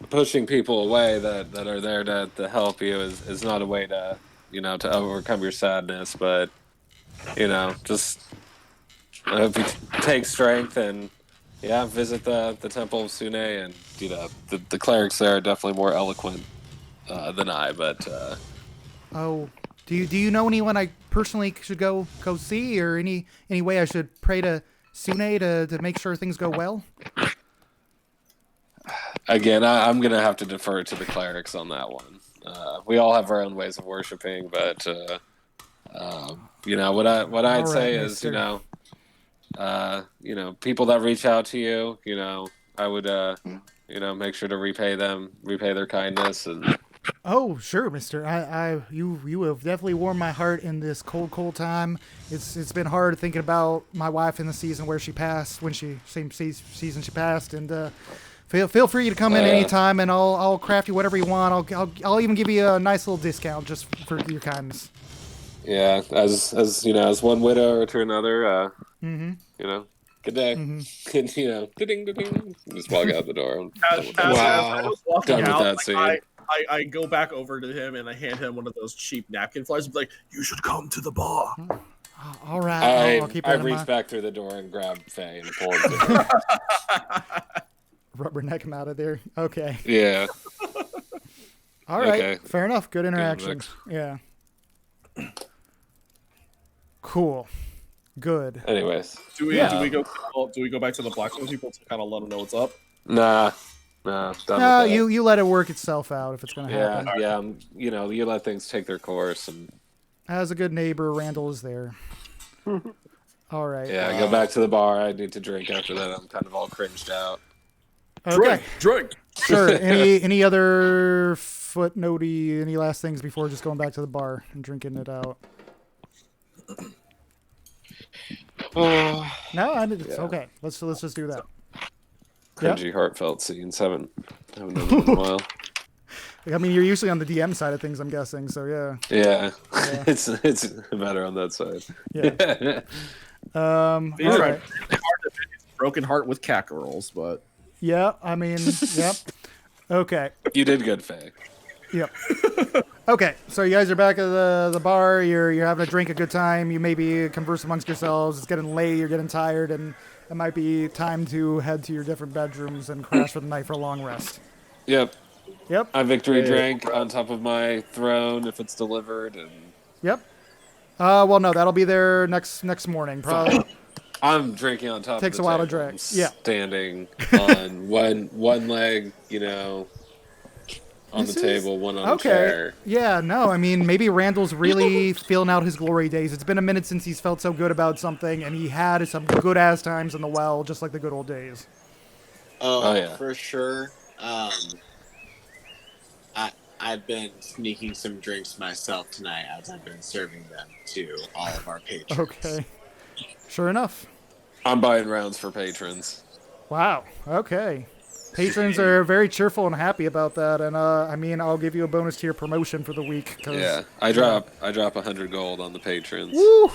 pushing people away that are there to help you is not a way to to overcome your sadness, but just I hope you take strength and visit the Temple of Sune, and the clerics there are definitely more eloquent than I, but do you know anyone I personally should go see, or any way I should pray to Sune to make sure things go well? Again, I'm gonna have to defer to the clerics on that one. We all have our own ways of worshiping, but what I'd say is people that reach out to you, I would make sure to repay their kindness. And oh, sure, Mister. You have definitely warmed my heart in this cold time. It's been hard thinking about my wife in the season where she passed, same season she passed, and feel free to come in anytime, and I'll craft you whatever you want. I'll even give you a nice little discount just for your kindness. Yeah, as one widow to another, good day. Ding, ding, just walk out the door. As I was walking Done out, with that scene. I go back over to him and I hand him one of those cheap napkin flyers. I'm like, you should come to the bar. All right, I'll keep I that in reach mind. back through the door and grab Faye and pull him to Rubberneck him out of there. Okay. Yeah. All right. Okay. Fair enough. Good interaction. Yeah. Cool. Good. Anyways. Do we go back to the blacksmith people to kind of let them know what's up? Nah. Done with that. You let it work itself out if it's going to happen. Yeah. You let things take their course, and As a good neighbor, Randall is there. All right. yeah, go back to the bar. I need to drink after that. I'm kind of all cringed out. Okay. Drink. Sure. Any other footnotey, any last things before just going back to the bar and drinking it out? No, it's okay. Let's just do that. Cringy, heartfelt scenes. Haven't done them in a while. I mean, you're usually on the DM side of things, I'm guessing. So yeah. Yeah. It's better on that side. Yeah. All right. Broken heart with cat girls, but Yeah. I mean, yep. Okay. You did good, Faye. Yep. Okay, so you guys are back at the bar. You're having a drink, a good time. You maybe converse amongst yourselves. It's getting late. You're getting tired, and it might be time to head to your different bedrooms and crash for the night for a long rest. Yep. Yep. I victory drank on top of my throne if it's delivered, and Yep. Well, no, that'll be there next morning. Probably. I'm drinking on top. Takes of the a while to table. drink. I'm Yeah. standing on one leg, on the table, one on the chair. Yeah, no, I mean, maybe Randall's really feeling out his glory days. It's been a minute since he's felt so good about something, and he had some good-ass times in the well, just like the good old days. Oh yeah. for sure. I I've been sneaking some drinks myself tonight as I've been serving them to all of our patrons. Okay. Sure enough. I'm buying rounds for patrons. Wow. Okay. Patrons are very cheerful and happy about that, and I mean, I'll give you a bonus to your promotion for the week. Yeah, I drop 100 gold on the patrons. Woo!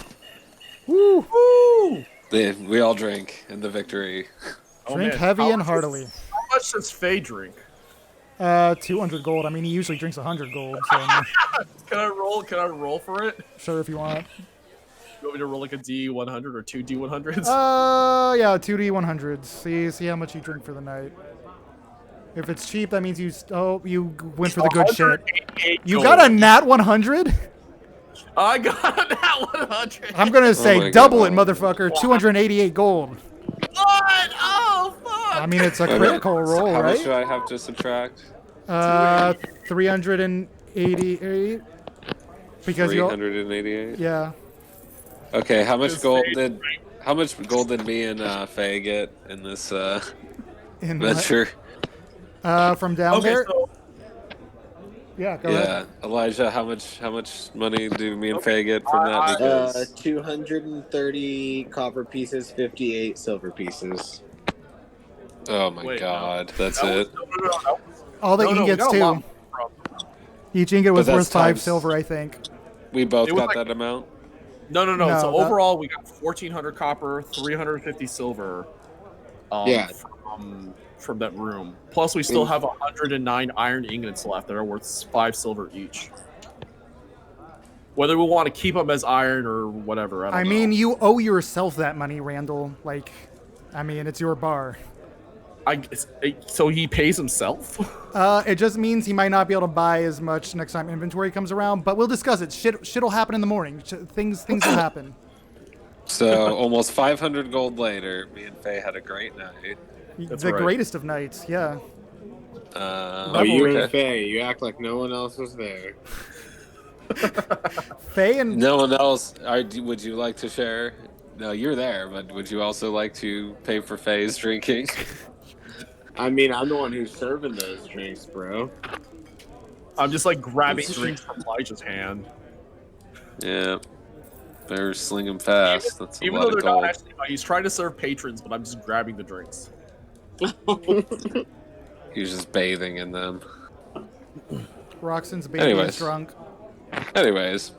Woo! Woo! We all drink in the victory. Drink man. heavy and heartily. How much does Faye drink? 200 gold. I mean, he usually drinks 100 gold. So Can I roll? Can I roll for it? sure, if you want. You want me to roll like a D100 or two D100s? Yeah, 2D100s. See how much you drink for the night. If it's cheap, that means you went for the good shit. 188 You gold. got a nat 100? I got that 100. I'm gonna say my double God. it, motherfucker. 288 gold. What? Oh fuck! I mean, it's a critical roll, How much right? do I have to subtract? 388. Because you. 388. Yeah. Okay, how much Just gold Faye did me and Faye get in this In what? venture? From down Okay, there. so Yeah, go ahead. Yeah, Elijah, how much money do me and Faye get from that? Because 230 copper pieces, 58 silver pieces. oh my Wait, god, that's that it. was- no. All the No, no, we ingots got a lot too. from- Each ingot was But worth that's 5 times- silver, I think. We both It was got like- that amount. No. No, So that- overall, we got 1,400 copper, 350 silver. Yeah. From that room. Plus, we still have 109 iron ingots left that are worth 5 silver each. Whether we want to keep them as iron or whatever, I don't I know. mean, you owe yourself that money, Randall. Like, I mean, it's your bar. So he pays himself. It just means he might not be able to buy as much next time inventory comes around, but we'll discuss it. Shit'll happen in the morning. Things will happen. So almost 500 gold later, me and Faye had a great night. That's the right. greatest of nights, yeah. Oh, you okay. and Faye, you act like no one else was there. Faye and No one else. Would you like to share? No, you're there, but would you also like to pay for Faye's drinking? I mean, I'm the one who's serving those drinks, bro. I'm just like grabbing drinks from Elijah's hand. Yeah. Better sling them fast. That's a Even lot though of they're gold. not actually, he's trying to serve patrons, but I'm just grabbing the drinks. He's just bathing in them. Roxanne's baby Anyways. is drunk. Anyways,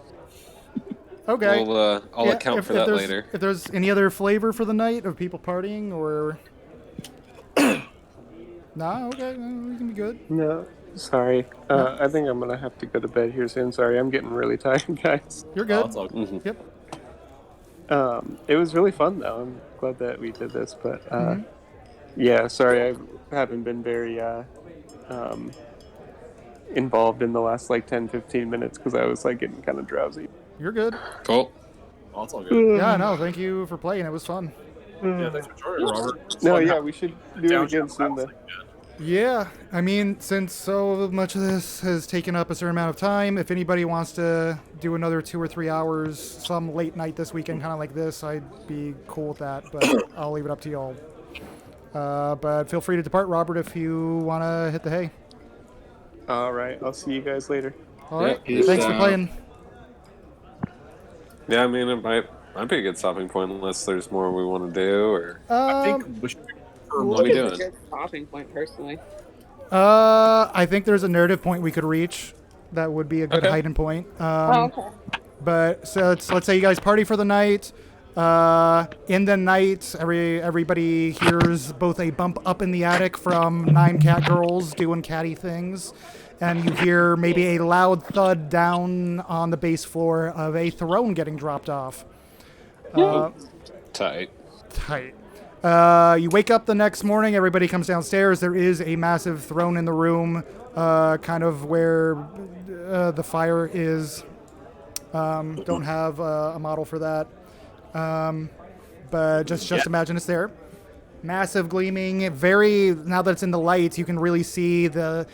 Okay. I'll Yeah, account for that there's- later. If there's any other flavor for the night of people partying or. Nah, okay, we can be good. No, sorry. I think I'm gonna have to go to bed here soon. Sorry, I'm getting really tired, guys. You're Oh, good. it's all good. Mhm. Yep. It was really fun though. I'm glad that we did this, but Mhm. yeah, sorry I haven't been very involved in the last like 10-15 minutes because I was like getting kind of drowsy. You're good. Cool. Oh, it's all good. Yeah, no, thank you for playing. It was fun. Yeah, thanks for joining, Robert. It's No, fun yeah, having we should a do it down again chat soon. about Then. it. Yeah, I mean, since so much of this has taken up a certain amount of time, if anybody wants to do another 2 or 3 hours, some late night this weekend, kind of like this, I'd be cool with that, but I'll leave it up to y'all. But feel free to depart, Robert, if you want to hit the hay. All right, I'll see you guys later. All right, peace thanks for out. playing. Yeah, I mean, it might be a good stopping point unless there's more we want to do, or I think Um, we should. what are we doing? Good stopping point, personally. I think there's a narrative point we could reach. That would be a good Okay. hiding point. Oh, okay. But so let's say you guys party for the night. In the night, everybody hears both a bump up in the attic from 9 cat girls doing catty things, and you hear maybe a loud thud down on the base floor of a throne getting dropped off. Tight. Tight. You wake up the next morning, everybody comes downstairs. There is a massive throne in the room, kind of where the fire is. Don't have a model for that. But just imagine it's there. Massive gleaming, now that it's in the lights, you can really see the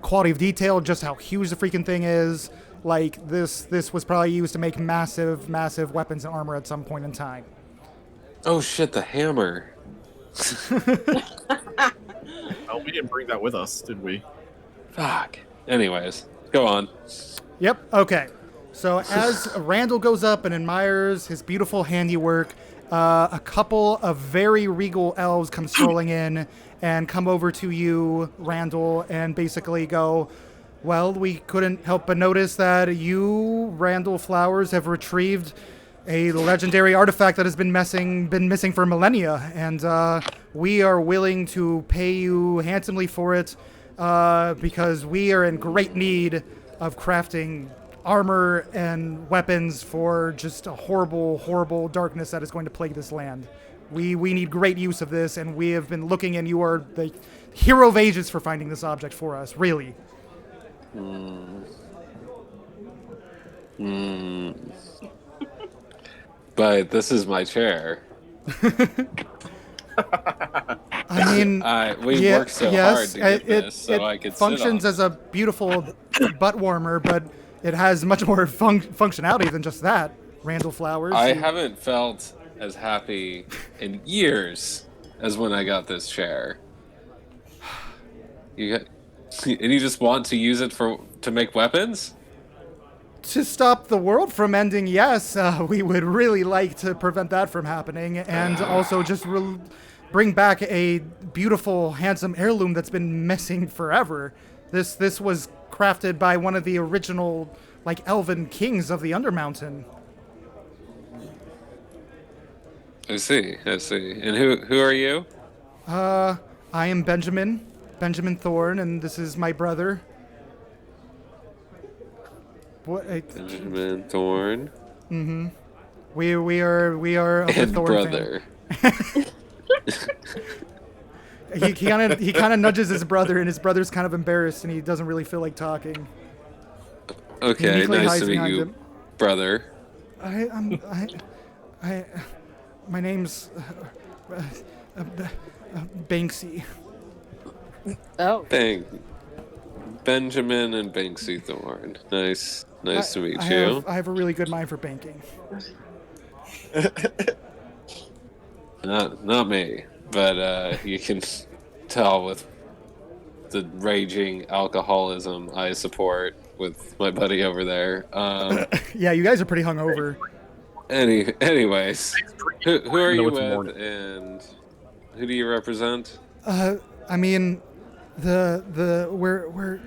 quality of detail, just how huge the freaking thing is. Like, this was probably used to make massive weapons and armor at some point in time. Oh shit, the hammer. Oh, we didn't bring that with us, did we? Fuck. Anyways, Go on. Yep. Okay. So as Randall goes up and admires his beautiful handiwork, a couple of very regal elves come strolling in and come over to you, Randall, and basically go, well, we couldn't help but notice that you, Randall Flowers, have retrieved a legendary artifact that has been missing for millennia, and we are willing to pay you handsomely for it because we are in great need of crafting armor and weapons for just a horrible, horrible darkness that is going to plague this land. We need great use of this, and we have been looking, and you are the hero of ages for finding this object for us, really. But this is my chair. I mean, we worked so hard to get this, so I could it functions sit on. as a beautiful butt warmer, but it has much more functionality than just that. Randall Flowers. I haven't felt as happy in years as when I got this chair. And you just want to use it to make weapons? To stop the world from ending, yes. We would really like to prevent that from happening, and also just bring back a beautiful, handsome heirloom that's been missing forever. This was crafted by one of the original, elven kings of the Undermountain. I see. And who are you? I am Benjamin Thorne, and this is my brother. Benjamin Thorne. Mm-hmm. We are of and the Thorne brother. He kind of nudges his brother, and his brother's kind of embarrassed, and he doesn't really feel like talking. Okay, nice to meet you, him. brother. My name's Banksy. Oh. Benjamin and Banksy Thorne. Nice to meet you. I have a really good mind for banking. Not me, but you can tell with the raging alcoholism I support with my buddy over there. Yeah, you guys are pretty hungover. Anyways, who are you with, and who do you represent? I mean, we're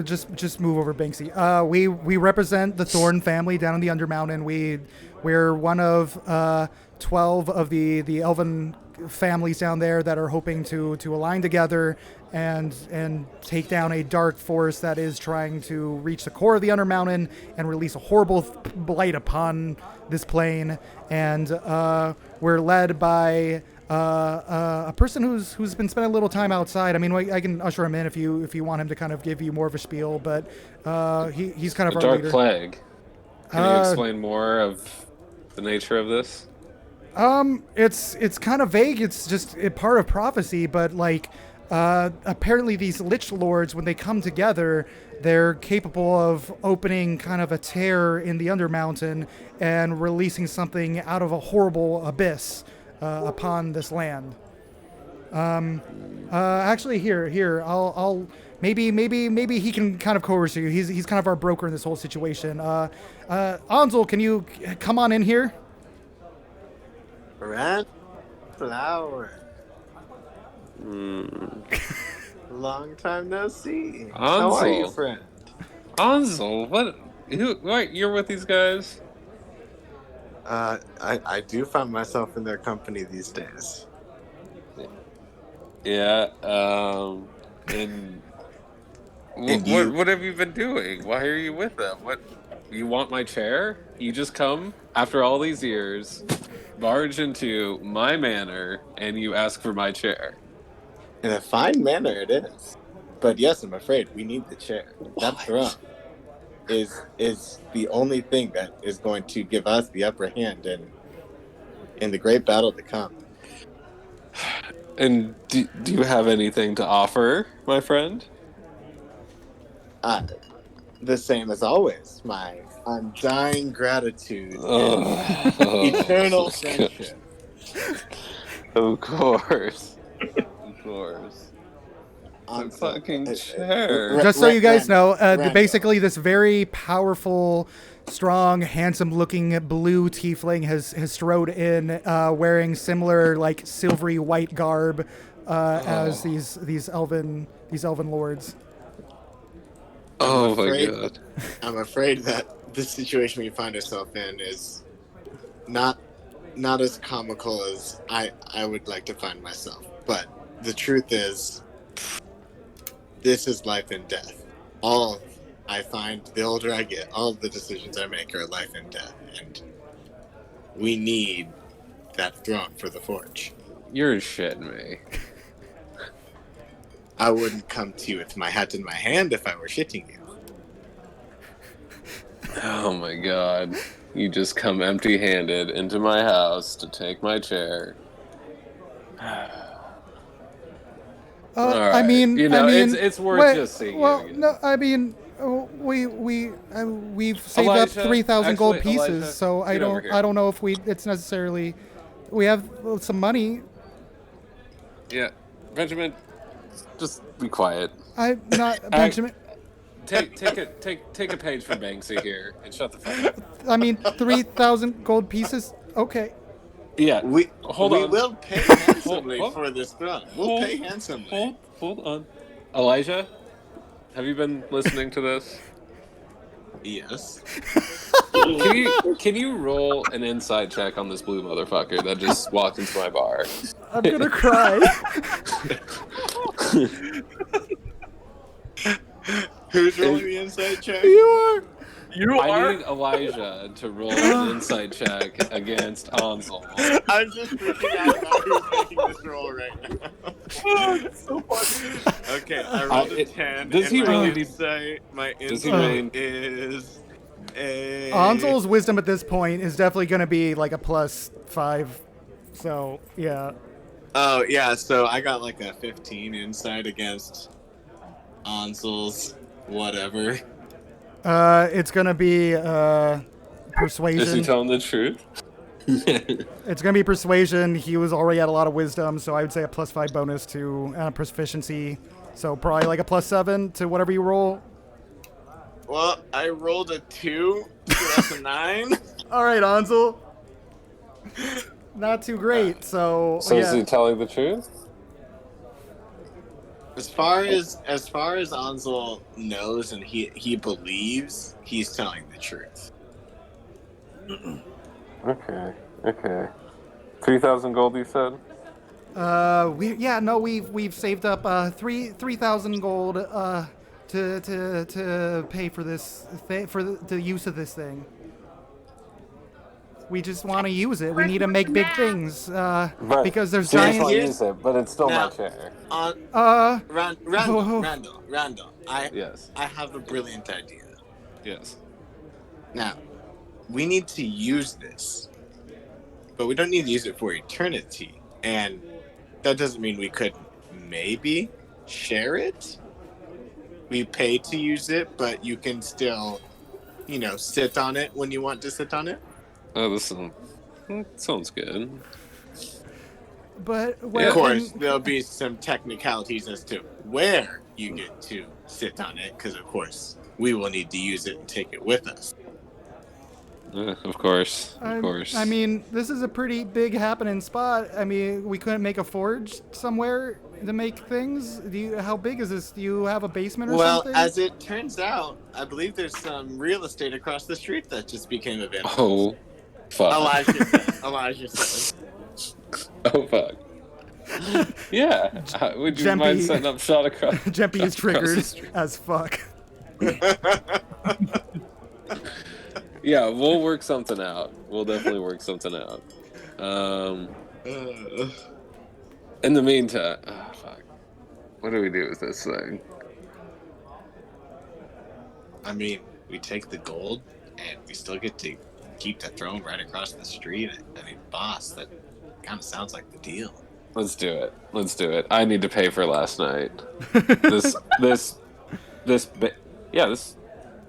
just move over, Banksy. We represent the Thorne family down in the Undermountain. We're one of 12 of the elven families down there that are hoping to align together and take down a dark force that is trying to reach the core of the Undermountain and release a horrible blight upon this plane. And we're led by a person who's been spending a little time outside. I mean, I can usher him in if you want him to kind of give you more of a spiel, but he's kind of our dark leader. Plague. Can you explain more of the nature of this? It's kind of vague. It's just a part of prophecy, but apparently these Lich Lords, when they come together, they're capable of opening kind of a tear in the Undermountain and releasing something out of a horrible abyss upon this land. Actually, here, I'll maybe he can kind of coerce you. He's kind of our broker in this whole situation. Ansel, can you come on in here? Rand Flower. Long time no see. Ansel. How are you, friend? Ansel, what? You're with these guys? I do find myself in their company these days. Yeah. And what have you been doing? Why are you with them? What? You want my chair? You just come after all these years, barge into my manor, and you ask for my chair. In a fine manner, it is. But yes, I'm afraid we need the chair. That throne is the only thing that is going to give us the upper hand in the great battle to come. And do you have anything to offer, my friend? The same as always. My undying gratitude. Oh, eternal friendship. Of course. Of course. The fucking chair. Just so you guys know, Randall. basically this very powerful, strong, handsome-looking blue tiefling has strode in, wearing similar like silvery white garb as these elven lords. Oh my afraid- god. I'm afraid that the situation we find ourselves in is not as comical as I would like to find myself. But the truth is, this is life and death. All I find, the older I get, all the decisions I make are life and death, and we need that throne for the Forge. You're shitting me. I wouldn't come to you with my hat in my hand if I were shitting you. Oh my god. You just come empty-handed into my house to take my chair. All I right. mean, You know, I mean, it's worth just seeing well, you again. no, I mean, we've saved up Elijah, 3,000 gold actually, pieces, Elijah, so get over here. I don't know if it's necessarily. We have some money. Yeah. Benjamin, just be quiet. I'm not Benjamin. Take a page from Banksy here and shut the fuck up. I mean, 3,000 gold pieces. Okay. Yeah. We Hold on. will pay handsomely Hold- for this throne. We'll pay handsomely. Hold on. Elijah, have you been listening to this? Yes. Can you roll an insight check on this blue motherfucker that just walked into my bar? I'm gonna cry. Who's rolling the inside check? You are. You I are. need Elijah to roll an insight check against Ansel. I'm just freaking out about who's making this roll right now. It's so funny. Okay, I rolled a it- 10. does he and my really need- insight? My Does he insight really- is a. Ansel's wisdom at this point is definitely gonna be like a +5. So yeah. Oh yeah, so I got like a 15 insight against Ansel's whatever. It's gonna be Is he persuasion. telling the truth? It's gonna be persuasion. He was already at a lot of wisdom, so I would say a +5 bonus to proficiency. So probably like a +7 to whatever you roll. Well, I rolled a 2, so that's a 9. All right, Ansel. Not too great. So So is yeah. he telling the truth? As far as Ansel knows and he believes, he's telling the truth. Okay. 3,000 gold, you said? We've saved up 3,000 gold to pay for this for the use of this thing. We just want to use it. We need to make big things because there's So you just giant. want to use it, but it's still Now- my chair. Randall, Yes. I have a brilliant idea. Yes. Now, we need to use this, but we don't need to use it for eternity. And that doesn't mean we could maybe share it. We pay to use it, but you can still, sit on it when you want to sit on it. Oh, this sounds good. But Of course, there'll be some technicalities as to where you get to sit on it, because of course we will need to use it and take it with us. Of course. Of course. I mean, this is a pretty big happening spot. I mean, we couldn't make a forge somewhere to make things. How big is this? Do you have a basement or Well, something? as it turns out, I believe there's some real estate across the street that just became available. Oh, fuck. Elijah said. Oh, fuck. Yeah. Would you Jempy- mind setting up shot across? Jempy is shot across the triggered street? as fuck. Yeah, we'll work something out. We'll definitely work something out. In the meantime, fuck. What do we do with this thing? I mean, we take the gold, and we still get to keep the throne right across the street. I mean, boss, that kind of sounds like the deal. Let's do it. I need to pay for last night. This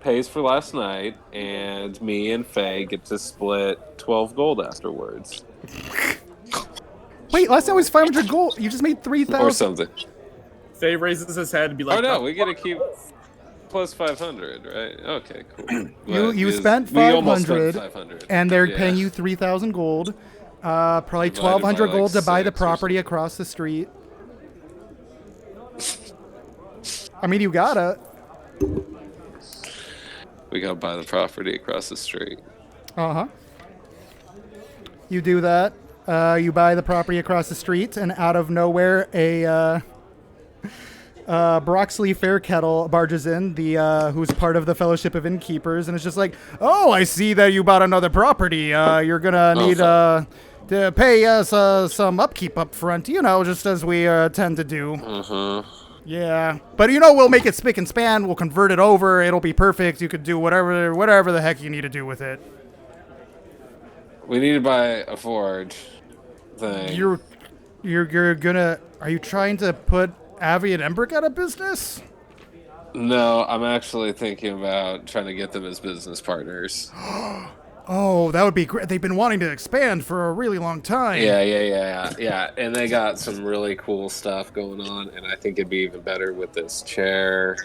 pays for last night, and me and Faye get to split 12 gold afterwards. Wait, last time was 500 gold. You just made Or 3,000. something. Faye raises his head and be like, "Oh no, we get to keep plus 500, right? Okay, cool." You spent we almost 500, spent 500, and they're yeah. paying you 3,000 gold. Probably Divided by, 1,200 like, gold to buy the 6 or property something. across the street. I mean, you gotta. We gotta buy the property across the street. Uh-huh. You do that. You buy the property across the street, and out of nowhere, a Broxley Fairkettle barges in, who's part of the Fellowship of Innkeepers, and it's just like, oh, I see that you bought another property. You're gonna need to pay us some upkeep up front, just as we tend to do. Uh-huh. Yeah, but we'll make it spick and span. We'll convert it over. It'll be perfect. You could do whatever the heck you need to do with it. We need to buy a forge thing. You're gonna. Are you trying to put Avi and Embrick out of business? No, I'm actually thinking about trying to get them as business partners. Oh, that would be great. They've been wanting to expand for a really long time. Yeah. And they got some really cool stuff going on, and I think it'd be even better with this chair.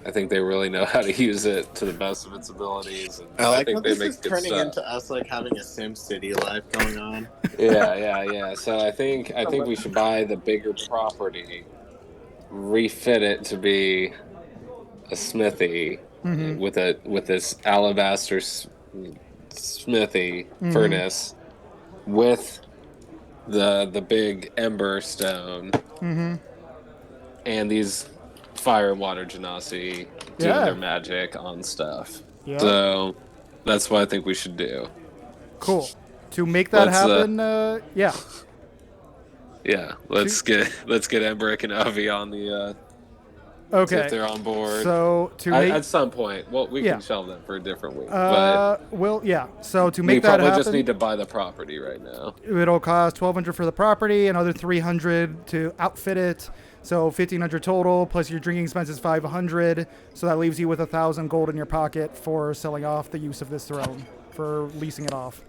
I think they really know how to use it to the best of its abilities. And I like think how they this make is good turning stuff. into us like having a Sim City life going on. Yeah. So I think we should buy the bigger property, refit it to be a smithy with this alabaster smithy furnace with the big ember stone and these fire and water genasi doing their magic on stuff. Yeah. So that's what I think we should do. Cool. To make that happen, yeah. Yeah, let's get Embrick and Avi on the Okay. if they're on board. So at some point, well, we can shelve that for a different week. So to we make that probably happen, just need to buy the property right now. it'll cost 1,200 for the property, another 300 to outfit it. So 1,500 total, plus your drinking expenses 500. So that leaves you with 1,000 gold in your pocket for selling off the use of this throne, for leasing it off.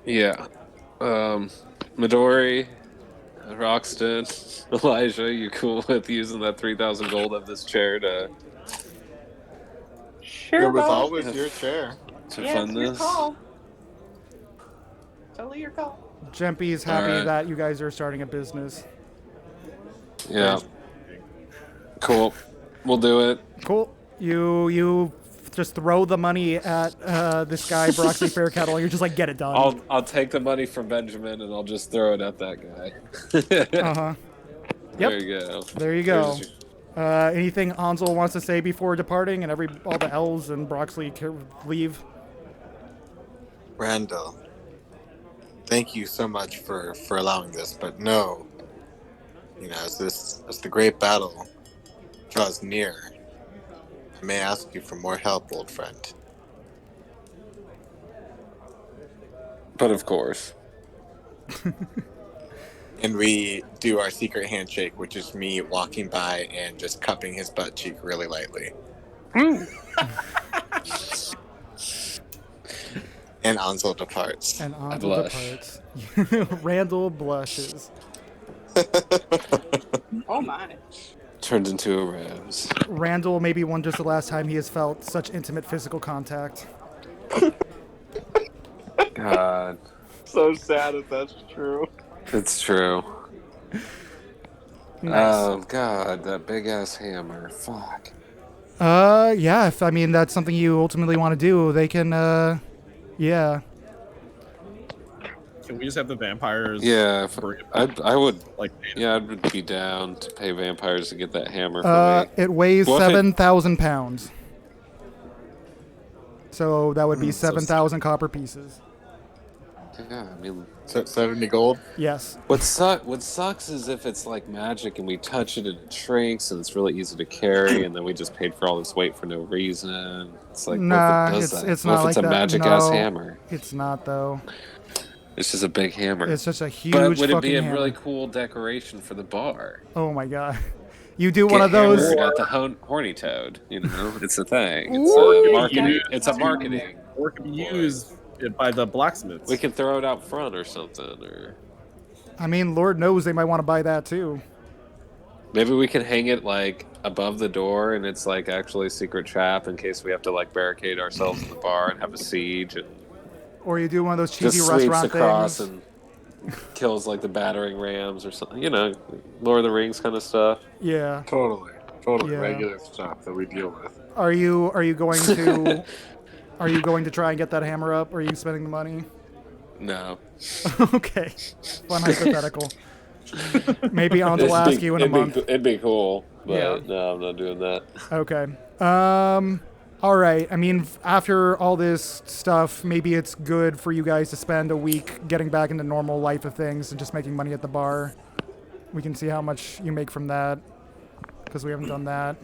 Yeah. Midori, Roxton, Elijah, you cool with using that 3,000 gold of this chair to Sure, It was Bob. always your chair. Yeah, it's your call. Totally your call. Jempy's happy Alright. that you guys are starting a business. Yeah. Cool. We'll do it. Cool. You just throw the money at this guy, Broxley Fairkettle, and you're just like, get it done. I'll take the money from Benjamin and I'll just throw it at that guy. Uh-huh. Yep. There you go. There you go. Anything Ansel wants to say before departing, and all the elves and Broxley leave? Randall, thank you so much for allowing this, but no. As the great battle draws near, I may ask you for more help, old friend. But of course. And we do our secret handshake, which is me walking by and just cupping his butt cheek really lightly. And Ansel departs. And Ansel departs. Randall blushes. Oh my. Turns into a rose. Randall may be just the last time he has felt such intimate physical contact. God. So sad if that's true. It's true. Nice. Oh, God, that big-ass hammer. Fuck. Yeah, if that's something you ultimately want to do, they can, yeah. Can we just have the vampires? Yeah, I would, like. Yeah, I'd be down to pay vampires to get that hammer for me. It weighs Well, 7,000 pounds. So that would be 7,000 copper pieces. Yeah, I mean, 70 gold? Yes. What sucks is if it's like magic and we touch it and it shrinks and it's really easy to carry, and then we just paid for all this weight for no reason. It's like, Nah, what if it does that? it's What not if like it's a that. magic-ass No, hammer? It's not, though. It's just a big hammer. It's just a huge But would it fucking be a hammer. really cool decoration for the bar? Oh my god. You do one of those. At the horny toad, it's a thing. It's a marketing. Or it can be used by the blacksmiths. We can throw it out front or something. Or Lord knows they might want to buy that too. Maybe we can hang it like above the door, and it's like actually a secret trap in case we have to like barricade ourselves in the bar and have a siege, and Or you do one of those cheesy just sweeps restaurant across things. and kills like the battering rams or something. You know, Lord of the Rings kind of stuff. Yeah. Totally Yeah. regular stuff that we deal with. Are you going to try and get that hammer up? Or are you spending the money? No. Okay. Fun hypothetical. Maybe Hans will ask you in a month. It'd be cool, but Yeah. no, I'm not doing that. Okay. All right. I mean, after all this stuff, maybe it's good for you guys to spend a week getting back into normal life of things and just making money at the bar. We can see how much you make from that, because we haven't done that.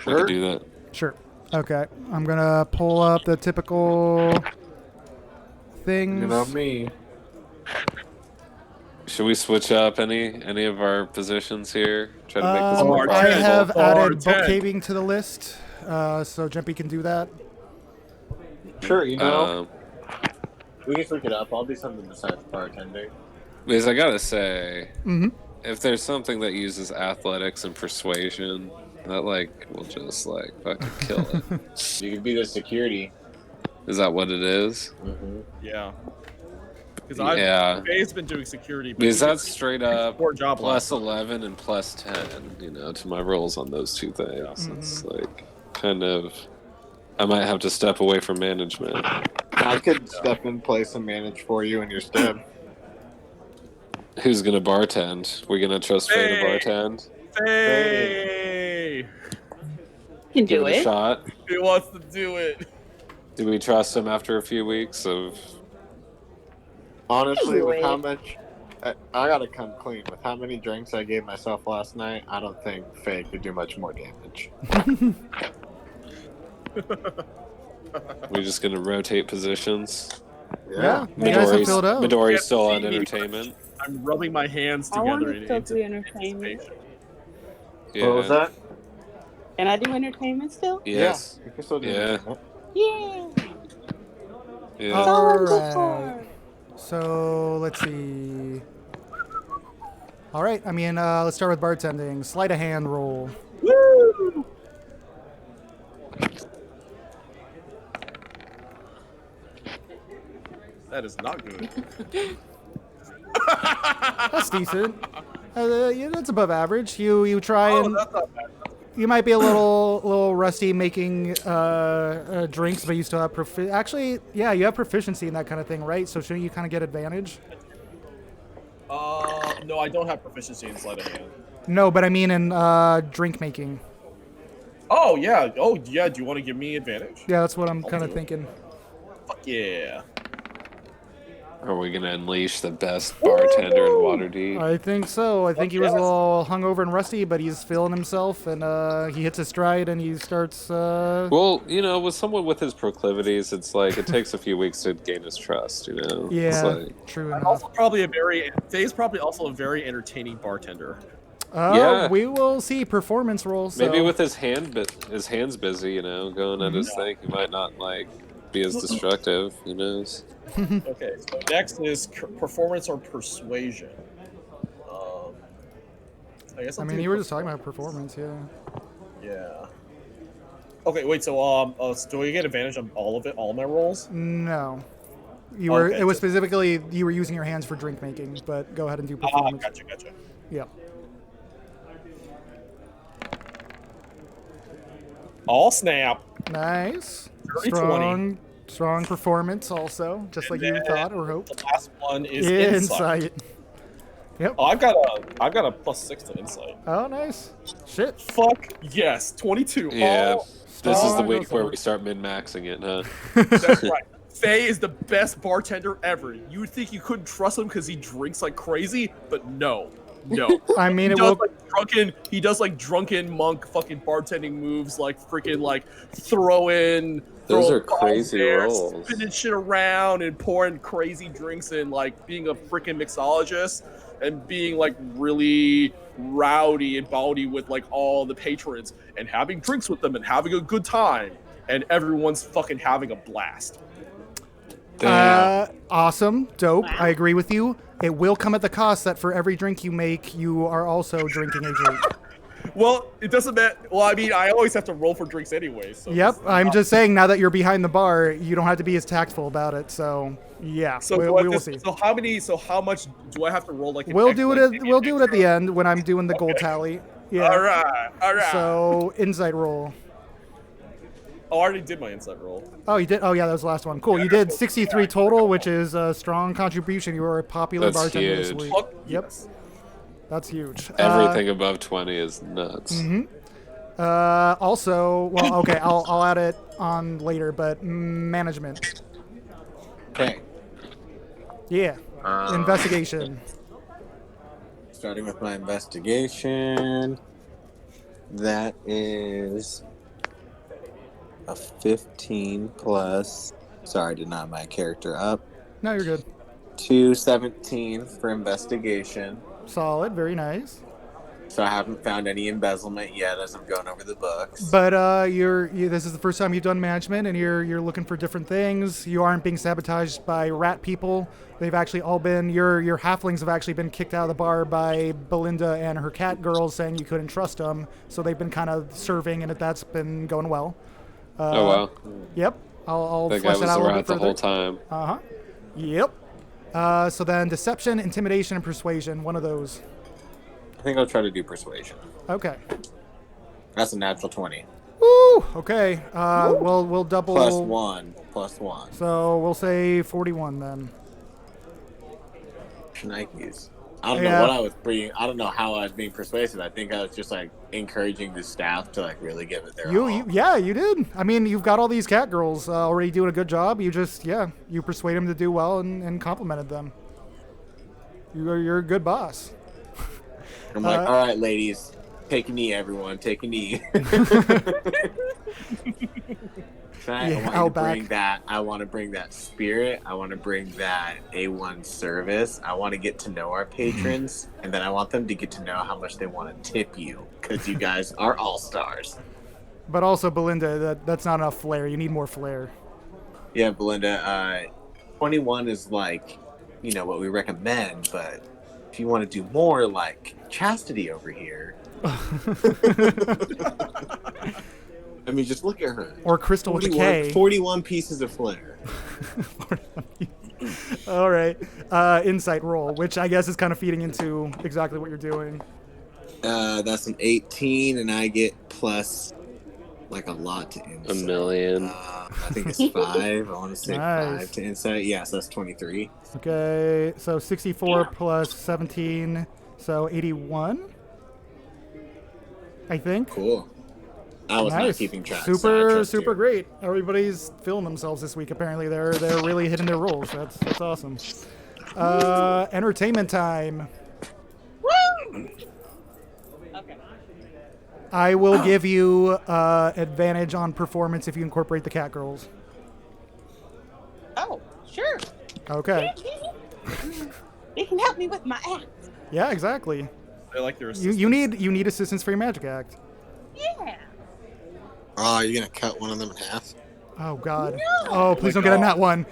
We could do that. Sure. Okay. I'm gonna pull up the typical things. You know me. Should we switch up any of our positions here? Try to make this more I Bartend. have added Bartend. bookkeeping to the list, so Jempy can do that. Sure, you know. Um, We can switch it up. I'll do something besides bartending. because I gotta say, Mm-hmm. if there's something that uses athletics and persuasion, that like will just like fucking kill it. You could be the security. Is that what it is? Mm-hmm. Yeah. Because Yeah. Faye's been doing security. But Because he that's did straight a up poor job plus last 11 and plus 10, you know, to my rolls on those two things. It's like kind of, I might have to step away from management. I could step in place and manage for you in your stead. Who's gonna bartend? We gonna trust Faye to Faye. bartend? Faye! You can Give do it a it. shot. He wants to do it. Do we trust him after a few weeks of? Honestly, with Wait. how much I gotta come clean with how many drinks I gave myself last night. I don't think Faye could do much more damage. We're just gonna rotate positions. Yeah. You guys have filled out. Midori's still Yeah, on see me. entertainment. I'm rubbing my hands I want together to in still do anticipation. entertainment. Yeah. What was that? Can I do entertainment still? Yes. Yeah, you can still do Yeah. that. Yeah. Yeah. That's all I'm good Alright. for. So let's see. All right. I mean, let's start with bartending. Sleight of hand roll. Woo! That is not good. That's decent. Yeah, that's above average. You try Oh, and that's not bad. you might be a little rusty making drinks, but you still have actually, yeah, you have proficiency in that kind of thing, right? So shouldn't you kind of get advantage? No, I don't have proficiency in sleight of hand. No, but I mean in drink making. Oh yeah. Oh yeah. Do you want to give me advantage? Yeah, that's what I'm I'll kind of do it. thinking. Fuck yeah. Are we gonna unleash the best bartender in Waterdeep? I think so. I think he was a little hungover and rusty, but he's feeling himself, and he hits his stride, and he starts. Well, you know, with someone with his proclivities, it's like it takes a few weeks to gain his trust. You know. It's Yeah, like, true I'm enough. also probably a very. Faye's probably also a very entertaining bartender. Yeah. We will see performance rolls. maybe so- with his hands busy, you know, going at his thing, he might not like be as destructive. Who knows? Okay. So next is performance or persuasion. I guess. I I'll mean, do you were just talking about performance, yeah. Yeah. Okay. Wait. So so do I get advantage on all of it? All my rolls? No. You were. Okay, It was so- specifically you were using your hands for drink making, but go ahead and do performance. Gotcha. Yeah. All snap. Nice. 30-20. Strong performance, also, just like you then- thought or hoped. The last one is insight. Yep. Oh, I've got a +6 to insight. Oh, nice. Shit. Fuck yes, 22. Yeah. Oh, This is the Strong week where goes we start min-maxing it, huh? that's right. Faye is the best bartender ever. You would think you couldn't trust him because he drinks like crazy, but no. I mean, He it does will. like drunken monk fucking bartending moves, like freaking like throwing. Those throwing are crazy balls there, rolls. spinning shit around and pouring crazy drinks in, like being a freaking mixologist and being like really rowdy and bawdy with like all the patrons and having drinks with them and having a good time and everyone's fucking having a blast. Damn. Awesome, dope. I agree with you. It will come at the cost that for every drink you make, you are also drinking a drink. Well, it doesn't matter. Well, I mean, I always have to roll for drinks anyway. So Yep, I'm just saying now that you're behind the bar, you don't have to be as tactful about it. So yeah, So we will see. So how many? So how much do I have to roll? Like We'll do it. We'll do it at the end when I'm doing the gold tally. Yeah. All right. So insight roll. Oh, I already did my insight roll. Oh, you did? Oh, yeah, that was the last one. Cool. You did 63 total, which is a strong contribution. You were a popular That's bartender huge. this week. Fuck Yep. yes. That's huge. Everything above 20 is nuts. Also, well, okay, I'll add it on later, but management. Okay. Yeah. Investigation. Starting with my investigation. That is a 15 plus. Sorry, I did not my character up. No, you're good. 217 for investigation. Solid. Very nice. So I haven't found any embezzlement yet as I'm going over the books. But this is the first time you've done management, and you're looking for different things. You aren't being sabotaged by rat people. They've actually all been your halflings have actually been kicked out of the bar by Belinda and her cat girls, saying you couldn't trust them. So they've been kind of serving, and that's been going well. Oh, wow. Yep. I'll That guy flesh was that out a little around bit the further. whole time. Yep. So then deception, intimidation, and persuasion. One of those. I think I'll try to do persuasion. Okay. That's a natural 20. Woo! Okay. We'll double. Plus one. So we'll say 41 then. Nikes. I don't Yeah. know what I was being. I don't know how I was being persuasive. I think I was just like encouraging the staff to like really give it their all. You did. I mean, you've got all these cat girls already doing a good job. You just, you persuade them to do well and complimented them. You're a good boss. I'm like, all right, ladies, take a knee, everyone, take a knee. Tonight, I want to bring that spirit. I want to bring that A1 service. I want to get to know our patrons, and then I want them to get to know how much they want to tip you, because you guys are all stars. But also, Belinda, that's not enough flair. You need more flair. Yeah, Belinda, 21 is like, what we recommend, but if you want to do more, like Chastity over here. I mean, just look at her. Or Crystal with a K. 41 pieces of flair. All right. Insight roll, which I guess is kind of feeding into exactly what you're doing. That's an 18, and I get plus, like, a lot to insight. A million. I think it's 5. I want to say Nice. 5 to insight. Yes, that's 23. Okay, so 64 plus 17, so 81, I think. Cool. I was not Nice. keeping track. so I Super, trust super you. great. Everybody's feeling themselves this week. Apparently, they're really hitting their roles. That's awesome. Entertainment time. Woo! Okay. I will give you advantage on performance if you incorporate the cat girls. Oh, sure. Okay. They can help me with my act. Yeah, exactly. I like their You need assistance for your magic act. Yeah. Oh, you're going to cut one of them in half? Oh God. No. Oh, please don't get a nat one.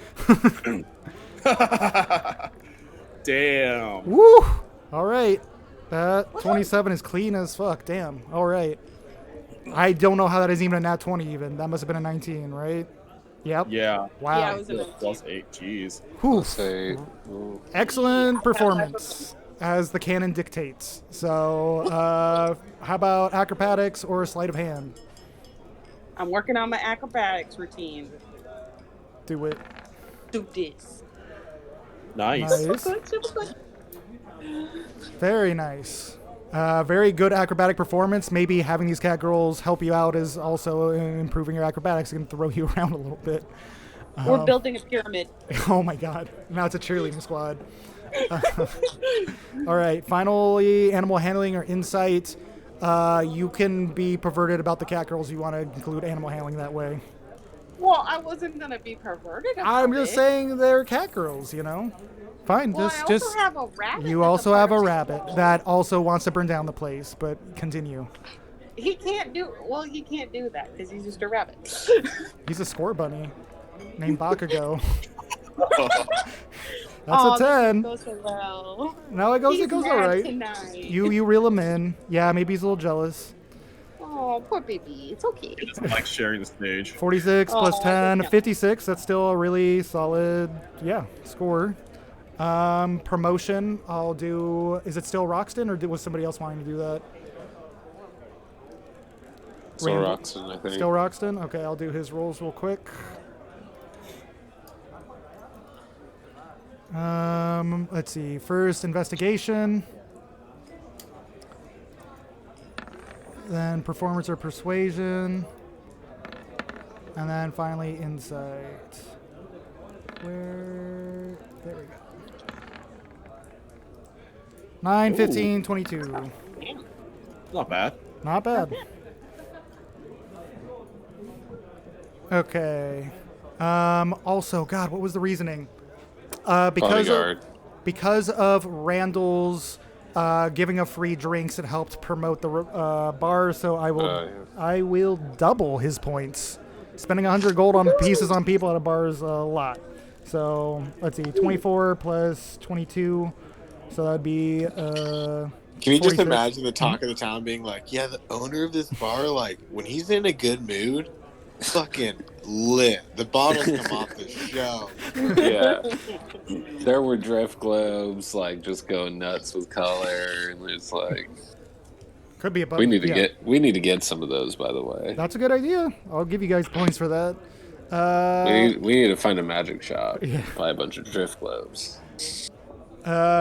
Damn. Woo! All right. That 27 is clean as fuck. Damn. All right. I don't know how that is even a nat 20 even. That must have been a 19, right? Yep. Yeah. Wow. Yeah, it was a Plus 8. Jeez. Whew. Say, Excellent performance, as the canon dictates. So, how about acrobatics or sleight of hand? I'm working on my acrobatics routine. Do it. Oh, Do this. Nice. Nice. Super good. Very nice. Very good acrobatic performance. Maybe having these cat girls help you out is also improving your acrobatics and throw you around a little bit. We're building a pyramid. Oh my God. Now it's a cheerleading squad. All right. Finally, animal handling or insight. You can be perverted about the cat girls. You want to include animal handling that way. Well, I wasn't gonna be perverted. I'm just saying they're cat girls, Fine. Well, I also have a rabbit. You that's also part have a of the rabbit role. that also wants to burn down the place, but continue. He can't do. Well, he can't do that because he's just a rabbit. He's a score bunny named Bakugo. That's a 10. Goes so well. No, it goes He's all mad right. tonight. You reel him in. Yeah, maybe he's a little jealous. Oh, poor baby. It's okay. He doesn't like sharing the stage. 46 plus Oh, 10, yeah. 56. That's still a really solid, score. Promotion, I'll do. Is it still Roxton, or was somebody else wanting to do that? So Randall. Roxton, I think. Still Roxton? Okay, I'll do his rolls real quick. Let's see. First, investigation. Then performance or persuasion. And then finally, insight. There we go. 9, 15, 22. Not bad. Not bad. Okay. Also, God, what was the reasoning? Bodyguard. Because of Randall's giving of free drinks, it helped promote the bar. So I will double his points. Spending 100 gold on pieces on people at a bar is a lot. So let's see, 24 plus 22. So that'd be. Can you just 46. imagine the talk of the town being like, yeah, the owner of this bar, like, when he's in a good mood, fucking lit. The bottles come off the show. Yeah. There were drift globes, like, just going nuts with color, and it's like Could be a we need to get some of those, by the way. That's a good idea. I'll give you guys points for that. We need to find a magic shop, Yeah. buy a bunch of drift globes.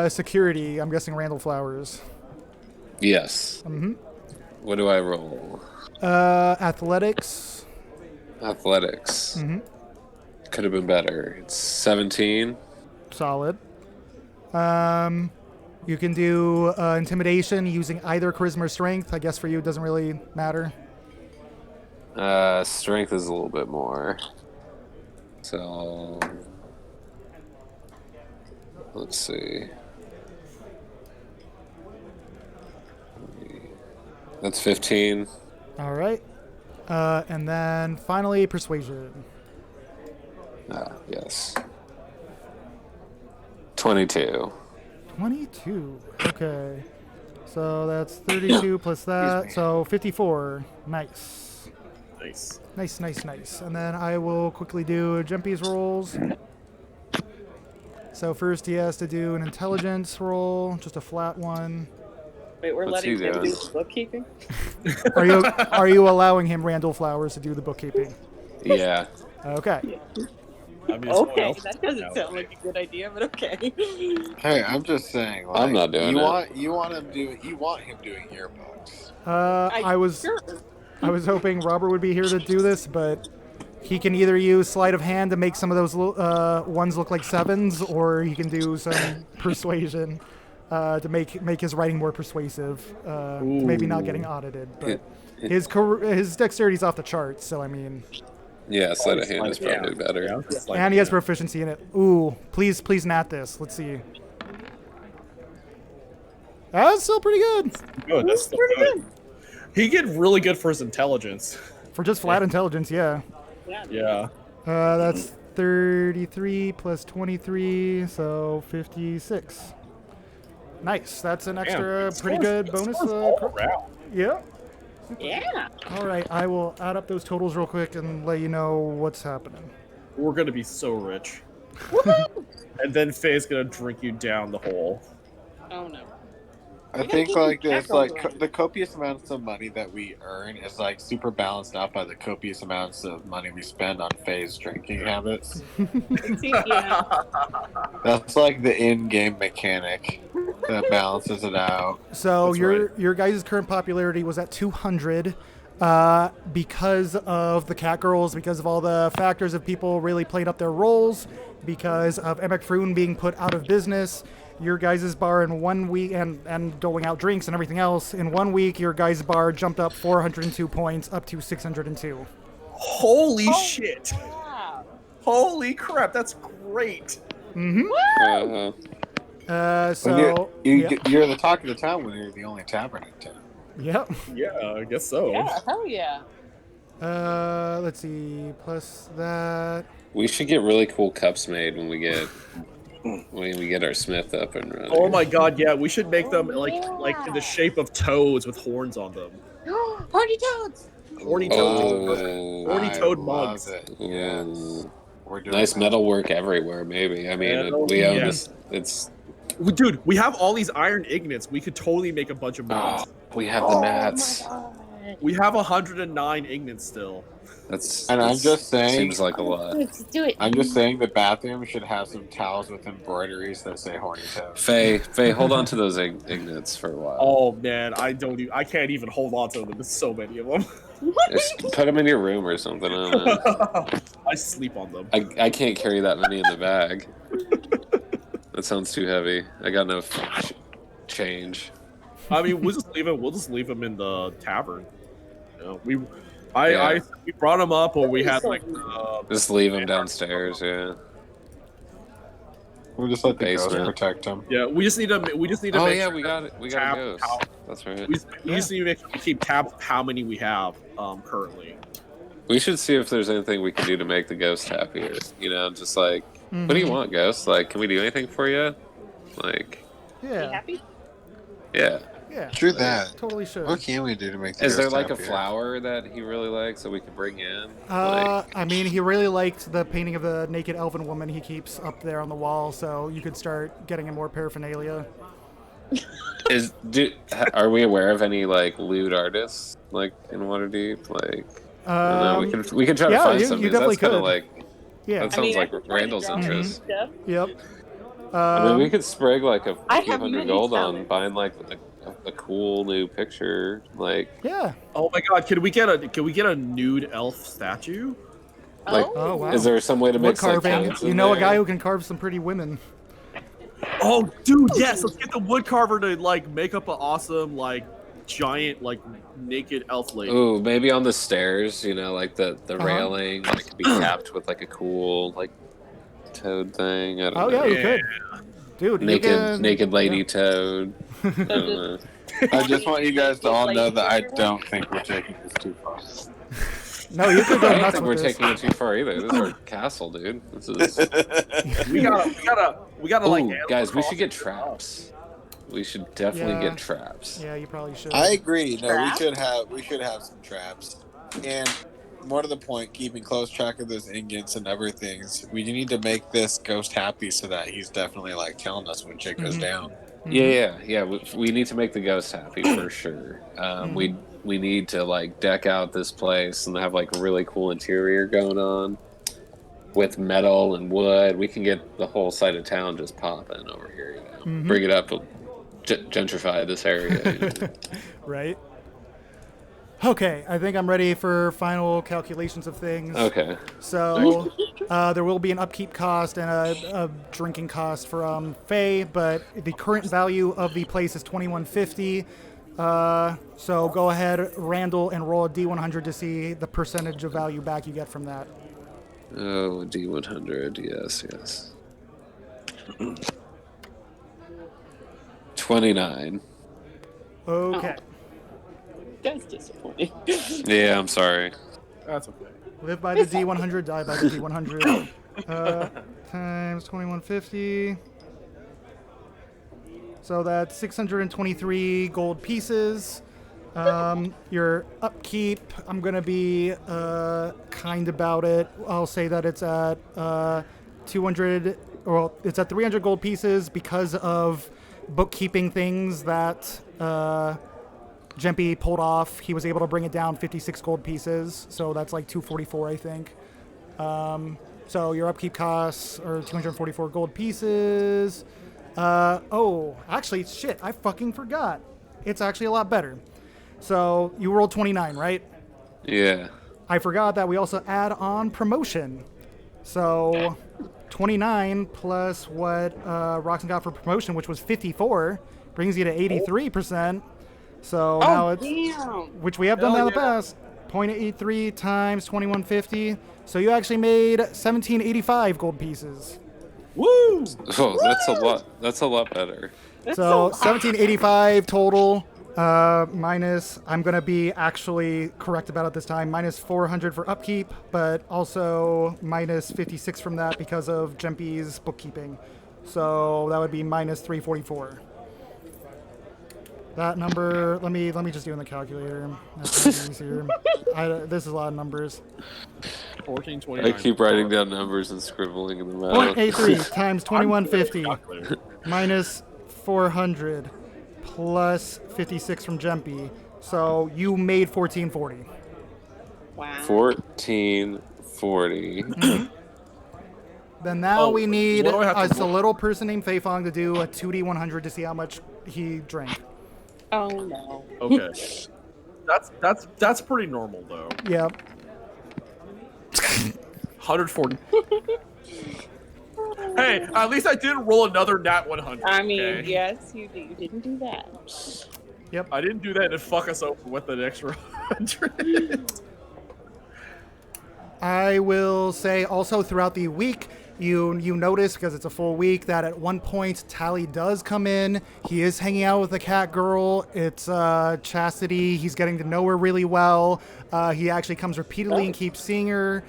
Security. I'm guessing Randall Flowers. Yes. Mm-hmm. What do I roll? Athletics. Athletics. Mm-hmm. Could have been better. It's 17. Solid. You can do intimidation using either charisma or strength. I guess for you it doesn't really matter. Strength is a little bit more. So let's see. That's 15. All right. And then finally persuasion. Yes. 22. 22. Okay. So that's 32 plus that. So 54. Nice. Nice. Nice. And then I will quickly do Jempy's rolls. So first he has to do an intelligence roll, just a flat one. Wait, we're What's letting he him doing? do the bookkeeping? Are you allowing him, Randall Flowers, to do the bookkeeping? Yeah. Okay. I mean, someone Okay, else that doesn't knows. sound like a good idea, but okay. Hey, I'm just saying. Like, I'm not doing it. You want him doing yearbooks. I was hoping Robert would be here to do this, but he can either use sleight of hand to make some of those ones look like sevens, or he can do some persuasion to make his writing more persuasive. Maybe not getting audited, but his dexterity's off the charts. So I mean, Yeah, sleight of hand is probably better. Yeah, it's like- and he has proficiency in it. Ooh, please nat this. Let's see. That's still pretty good Good. That's still good. He get really good for his intelligence. for just flat intelligence. Yeah. Yeah. That's 33 plus 23, so 56. Nice. That's an extra pretty good bonus. All around. Yeah. Yeah. All right. I will add up those totals real quick and let you know what's happening. We're gonna be so rich. And then Faye's gonna drink you down the hole. Oh no. I We think gotta like keep this, track like of them. the copious amounts of money that we earn is like super balanced out by the copious amounts of money we spend on Faye's drinking habits. Yeah. That's like the in-game mechanic that balances it out. So That's your guys' current popularity was at 200 because of the Cat Girls, because of all the factors of people really playing up their roles, because of Emek Froon being put out of business. Your guys' bar in 1 week, and going out drinks and everything else, in 1 week, your guys' bar jumped up 402 points up to 602. Holy shit! Wow. Holy crap! That's great. Uh-huh. So, You're the talk of the town when you're the only tavern in town. yep. Yeah, I guess so. Yeah, hell yeah. Let's see, plus that. We should get really cool cups made when we get when we get our Smith up and running. Oh my god, yeah, we should make them like in the shape of toads with horns on them. Horny toads. Horny Oh, Horny I toad love mugs. it. Yeah. Yes. We're doing Nice that. metal work everywhere, maybe. I mean, Metal, we own yeah. this. It's. Dude, we have all these iron ignits. We could totally make a bunch of Oh, mugs. we have the mats. We have 109 ignits still. And I'm just saying- Seems like a lot. Let's do it. I'm just saying the bathroom should have some towels with embroideries that say horny toad. Faye, hold on to those ignits for a while. Oh man, I can't even hold on to them. There's so many of them. Just put them in your room or something. I don't know. I sleep on them. I can't carry that many in the bag. That sounds too heavy. I got no change. I mean, we'll just leave them in the tavern. You know, we brought them up, or we had like Just leave them downstairs. Yeah. We'll just let the ghost Basement. protect them. yeah. We just need to. We just need to. Oh make yeah, sure we got it. We got tab- a ghost. how- That's right. We just need to make sure we keep tabs of how many we have currently. We should see if there's anything we can do to make the ghost happier. You know, just like, what do you want, ghost? Like, can we do anything for you? Like, You Yeah. happy? yeah. Yeah. True that. Totally should. What can we do to make the Is there ghost like a happier? flower that he really likes that we can bring in? Like, I mean, he really liked the painting of the naked elven woman he keeps up there on the wall, so you could start getting him more paraphernalia. are we aware of any like lewd artists like in Waterdeep? Like, I don't know, we can try to yeah, find you some. 'cause definitely that's kind could. of like Yeah. that sounds like I could try to Randall's draw interest. stuff. Yep. I mean, we could sprig like a I few have hundred many gold on talents. buying like a cool new picture. Like, Yeah. Oh my god, can we get a nude elf statue? Like, Oh wow. is there some way to Wood mix like carving? tones You in know a there? guy who can carve some pretty women. Oh, dude, yes. Let's get the woodcarver to like make up an awesome like giant like naked elf lady. Ooh, maybe on the stairs, you know, like the railing, like could be capped with like a cool like toad thing. I don't Oh know. yeah, you could. Dude, you can, Naked lady toad. I don't know. I just want you guys to all know that I don't think we're taking this too far. No, you could go I don't nuts think with we're this. taking it too far either. This is our castle, dude. This is. We gotta like. Ooh, guys, we should get animal traps. We should definitely Yeah. get traps. Yeah, you probably should. I agree. No, Traps? we should have some traps. And more to the point, keeping close track of those ingots and everything. We need to make this ghost happy so that he's definitely like telling us when shit goes down. Yeah. We need to make the ghost happy for sure. We need to like deck out this place and have like a really cool interior going on with metal and wood. We can get the whole side of town just popping over here. You know? Bring it up, gentrify this area. You know? Right. Okay, I think I'm ready for final calculations of things. Okay. So there will be an upkeep cost and a drinking cost for Faye, but the current value of the place is 2150. So go ahead, Randall, and roll a D100 to see the percentage of value back you get from that. Oh, D100. Yes. 29. Okay. That's disappointing. Yeah, I'm sorry. That's okay. Live by the D100, die by the D100. Times 2150. So that's 623 gold pieces. Your upkeep, I'm going to be kind about it. I'll say that it's at 200, well, it's at 300 gold pieces because of bookkeeping things that Jempy pulled off. He was able to bring it down 56 gold pieces, so that's like 244, I think. So your upkeep costs are 244 gold pieces. Oh, actually, shit, I fucking forgot. It's actually a lot better. So you rolled 29, right? Yeah. I forgot that we also add on promotion. So 29 plus what Roxanne got for promotion, which was 54, brings you to 83%. So now it's, Damn. which we have done that in the past, 0.83 times 2150. So you actually made 1785 gold pieces. Woo! Oh, that's a lot better. So 1785 total, minus, I'm going to be actually correct about it this time, minus 400 for upkeep, but also minus 56 from that because of Jempy's bookkeeping. So that would be minus 344. That number, let me just do it in the calculator. That's easier. This is a lot of numbers. 1429. I keep writing down numbers and scribbling them out. 0.83 times 2150 minus 400 plus 56 from Jempy. So you made 1440. Wow. 1440. Then now we need what do I have to a little person named Feifong to do a 2D100 to see how much he drank. Oh no. Okay. That's pretty normal though. Yep. 140. Hey, at least I didn't roll another nat 100. I mean, okay? yes, you didn't do that. Yep. I didn't do that and fuck us over with an extra 100. I will say also throughout the week, you notice, because it's a full week, that at one point Tally does come in. He is hanging out with the cat girl. It's Chastity. He's getting to know her really well. He actually comes repeatedly and keeps seeing her.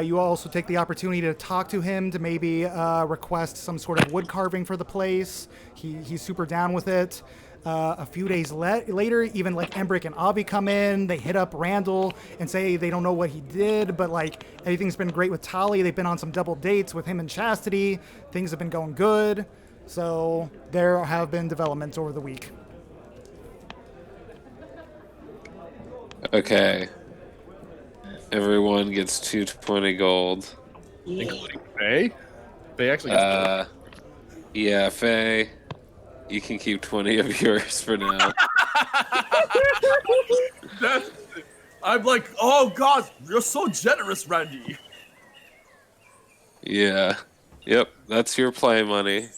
You also take the opportunity to talk to him to maybe request some sort of wood carving for the place. He's super down with it. A few days later, even like Embrick and Avi come in. They hit up Randall and say they don't know what he did, but like everything's been great with Tali. They've been on some double dates with him and Chastity. Things have been going good. So there have been developments over the week. Okay. Everyone gets 220 gold. Including Faye? Faye actually gets Yeah, Faye. You can keep 20 of yours for now. I'm like, oh god, you're so generous, Randy. Yeah. Yep, that's your play money.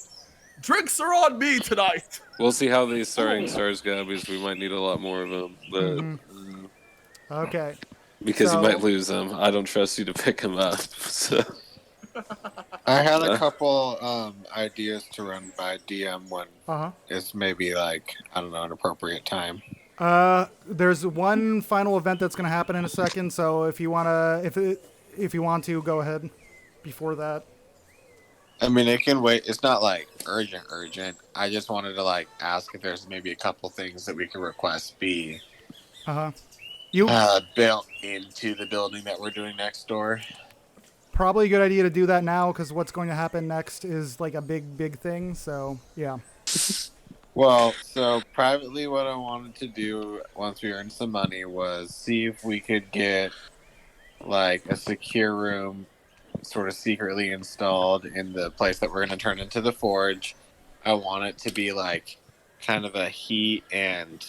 Drinks are on me tonight. We'll see how these starting stars go, because we might need a lot more of them. But, Okay. because So- you might lose them. I don't trust you to pick them up. So. I had a couple ideas to run by DM when it's maybe like, I don't know, an appropriate time. There's one final event that's going to happen in a second. So if you want to, go ahead before that. I mean, it can wait. It's not like urgent. I just wanted to like ask if there's maybe a couple things that we could request be built into the building that we're doing next door. Probably a good idea to do that now, because what's going to happen next is like a big thing. So yeah. Well, so privately, what I wanted to do once we earned some money was see if we could get like a secure room sort of secretly installed in the place that we're going to turn into the forge. I want it to be like kind of a heat and,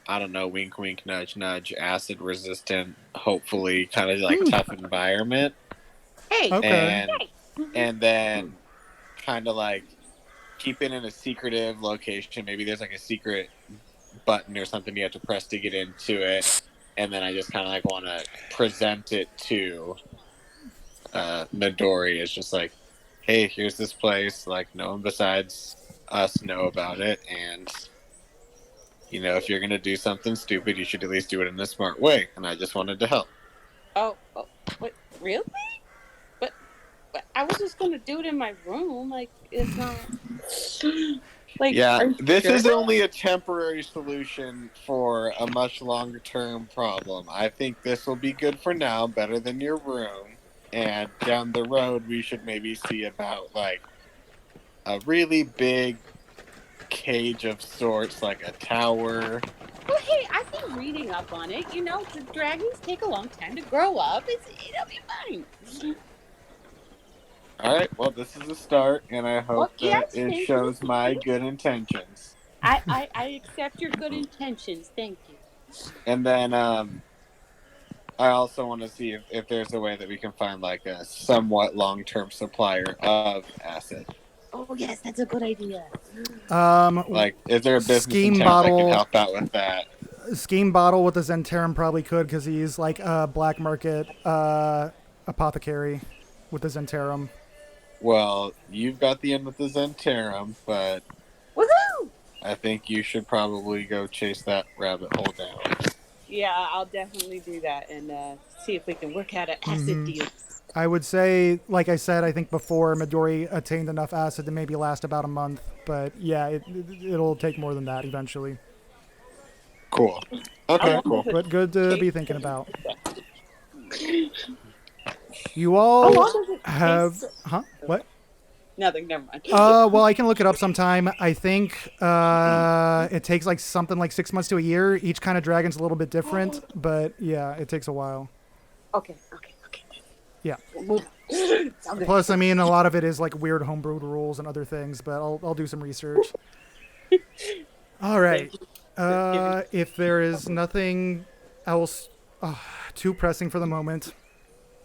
I don't know, wink wink nudge nudge, acid resistant, hopefully kind of like tough environment. Hey. Okay. And then kind of like keep it in a secretive location. Maybe there's like a secret button or something you have to press to get into it. And then I just kind of like want to present it to Midori. It's just like, hey, here's this place. Like, no one besides us know about it. And, you know, if you're going to do something stupid, you should at least do it in a smart way. And I just wanted to help. Oh, what? Really? But I was just gonna do it in my room. Like, it's not. Like, Yeah, this sure? is only a temporary solution for a much longer term problem. I think this will be good for now, better than your room. And down the road, we should maybe see about like a really big cage of sorts, like a tower. Well, hey, I've been reading up on it. You know, the dragons take a long time to grow up. It'll be fine. All right, well, this is a start, and I hope that it shows my good intentions. I accept your good intentions. Thank you. And then I also want to see if there's a way that we can find like a somewhat long-term supplier of acid. Oh, yes, that's a good idea. Like, is there a business Scheme in town Bottle- that can help out with that? Scheme Bottle with the Zentarum probably could, because he's like a black market apothecary with the Zentarum. Well, you've got the end with the Zentarum, but Woohoo! I think you should probably go chase that rabbit hole down. Yeah, I'll definitely do that and see if we can work out an acid deal. I would say, like I said, I think before, Midori attained enough acid to maybe last about a month. But yeah, it'll take more than that eventually. Cool. Okay, cool. But good to be thinking about. You How all long does it have... take? Huh? What? Nothing. Never mind. Well, I can look it up sometime. I think it takes like something like 6 months to a year. Each kind of dragon's a little bit different, but yeah, it takes a while. Okay. Yeah. Sounds good. Plus, I mean, a lot of it is like weird homebrewed rules and other things, but I'll do some research. All right. If there is nothing else too pressing for the moment,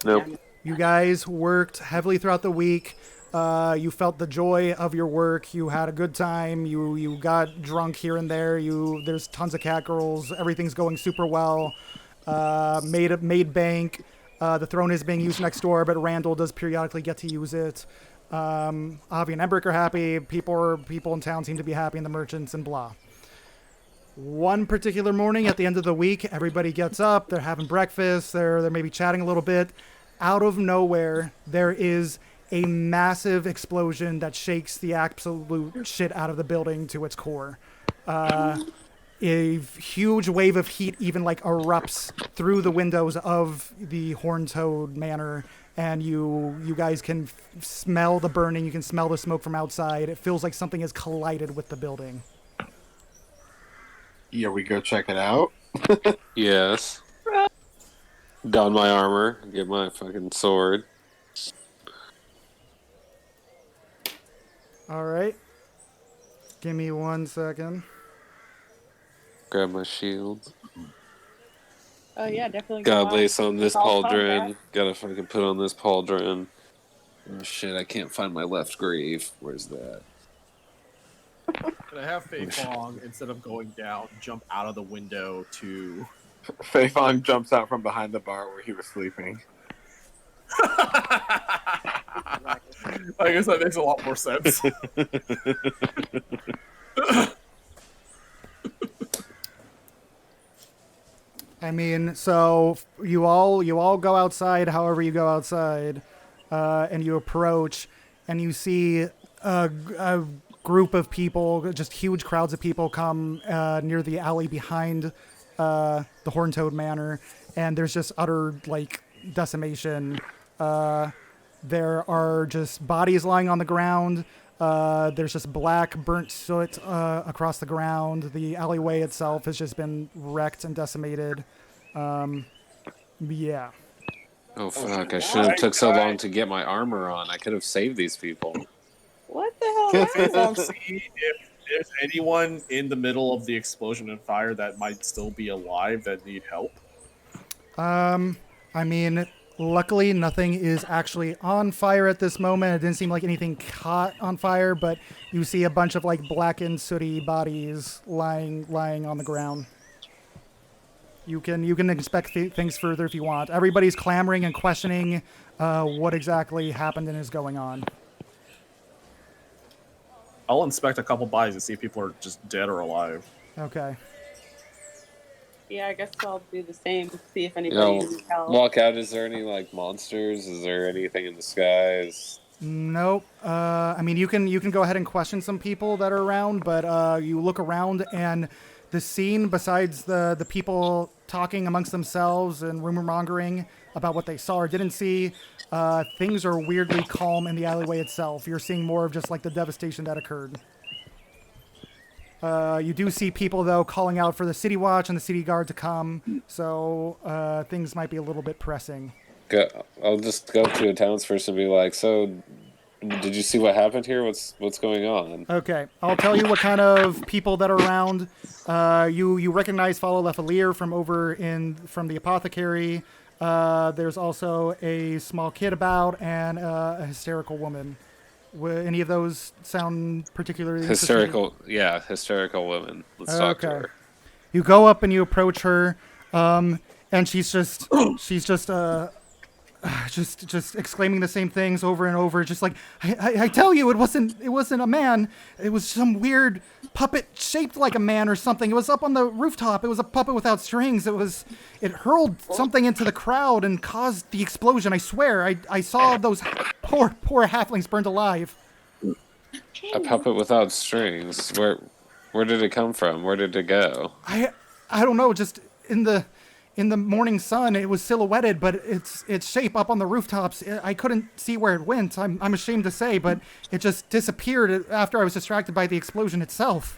Nope. you guys worked heavily throughout the week. You felt the joy of your work. You had a good time. You got drunk here and there. There's tons of cat girls. Everything's going super well. Made bank. The throne is being used next door, but Randall does periodically get to use it. Avi and Embrick are happy. People in town seem to be happy, and the merchants and blah. One particular morning at the end of the week, everybody gets up. They're having breakfast. They're maybe chatting a little bit. Out of nowhere, there is a massive explosion that shakes the absolute shit out of the building to its core. A huge wave of heat even like erupts through the windows of the Horntoad Manor, and you guys can smell the burning. You can smell the smoke from outside. It feels like something has collided with the building. Yeah, we go check it out. Yes. Don my armor, get my fucking sword. All right. Give me 1 second. Grab my shield. Oh yeah, definitely. Gotta lace on this All pauldron. combat. Gotta fucking put on this pauldron. Oh shit, I can't find my left greave. Where's that? Can I have Fei Fong, instead of going down, jump out of the window to... Fei Fong jumps out from behind the bar where he was sleeping. I guess that makes a lot more sense. I mean, so you all go outside, however you go outside, and you approach, and you see a group of people, just huge crowds of people come near the alley behind the Horntoad Manor, and there's just utter, like, decimation. There are just bodies lying on the ground. There's just black, burnt soot across the ground. The alleyway itself has just been wrecked and decimated. Yeah. Oh fuck, I shouldn't have took so long to get my armor on. I could have saved these people. What the hell? Fei Fong see if there's anyone in the middle of the explosion and fire that might still be alive that need help. I mean, luckily nothing is actually on fire at this moment. It didn't seem like anything caught on fire, but you see a bunch of like blackened, sooty bodies lying on the ground. You can inspect things further if you want. Everybody's clamoring and questioning what exactly happened and is going on. I'll inspect a couple bodies and see if people are just dead or alive. Okay. Yeah, I guess I'll do the same. See if anybody Yo, needs help. walk out. Is there any like monsters? Is there anything in the skies? Nope. I mean, you can go ahead and question some people that are around, but you look around and the scene, besides the people talking amongst themselves and rumor mongering about what they saw or didn't see, things are weirdly calm in the alleyway itself. You're seeing more of just like the devastation that occurred. You do see people, though, calling out for the City Watch and the City Guard to come, so things might be a little bit pressing. I'll just go to a townsperson and be like, so, did you see what happened here? What's going on? Okay, I'll tell you what kind of people that are around. You recognize Follow Lefalier from the apothecary. There's also a small kid about and a hysterical woman. Any of those sound particularly Hysterical woman. Let's talk to her. You go up and you approach her, and she's just just exclaiming the same things over and over, just like, I tell you, it wasn't a man. It was some weird puppet shaped like a man or something. It was up on the rooftop. It was a puppet without strings. It hurled something into the crowd and caused the explosion. I swear, I saw those poor halflings burned alive. A puppet without strings. Where did it come from? Where did it go? I don't know. Just in the morning sun, it was silhouetted, but its shape up on the rooftops, I couldn't see where it went. I'm ashamed to say, but it just disappeared after I was distracted by the explosion itself.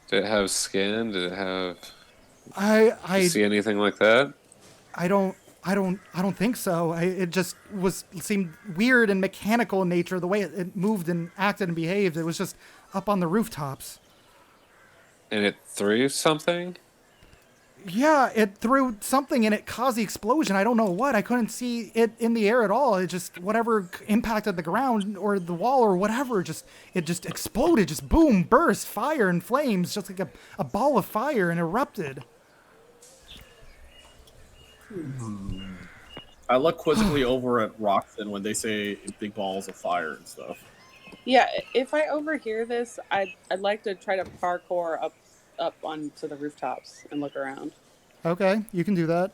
Did it have skin? Did it have? Did you see anything like that? I don't think so. It just seemed weird and mechanical in nature, the way it moved and acted and behaved. It was just up on the rooftops. And it threw something? Yeah, it threw something and it caused the explosion. I don't know what. I couldn't see it in the air at all. It just, whatever impacted the ground or the wall or whatever, it just exploded. Just boom, burst, fire and flames, just like a ball of fire, and erupted. I look quizzically over at Roxanne when they say big balls of fire and stuff. Yeah, if I overhear this, I'd like to try to parkour up onto the rooftops and look around. Okay, you can do that.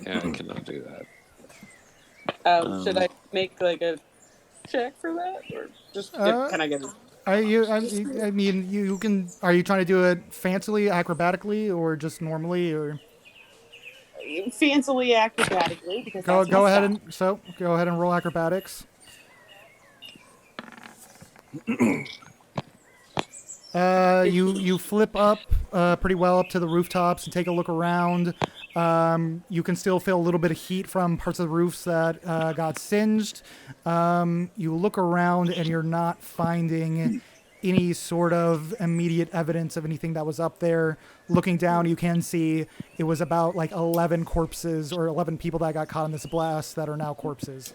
Yeah, I cannot do that. Should I make like a check for that, or just can I get it? I mean, you can. Are you trying to do it fancily, acrobatically, or just normally, or? Fancily, acrobatically, because go ahead and roll acrobatics. You flip up pretty well up to the rooftops and take a look around. You can still feel a little bit of heat from parts of the roofs that got singed. You look around and you're not finding any sort of immediate evidence of anything that was up there. Looking down, you can see it was about like 11 corpses or 11 people that got caught in this blast that are now corpses.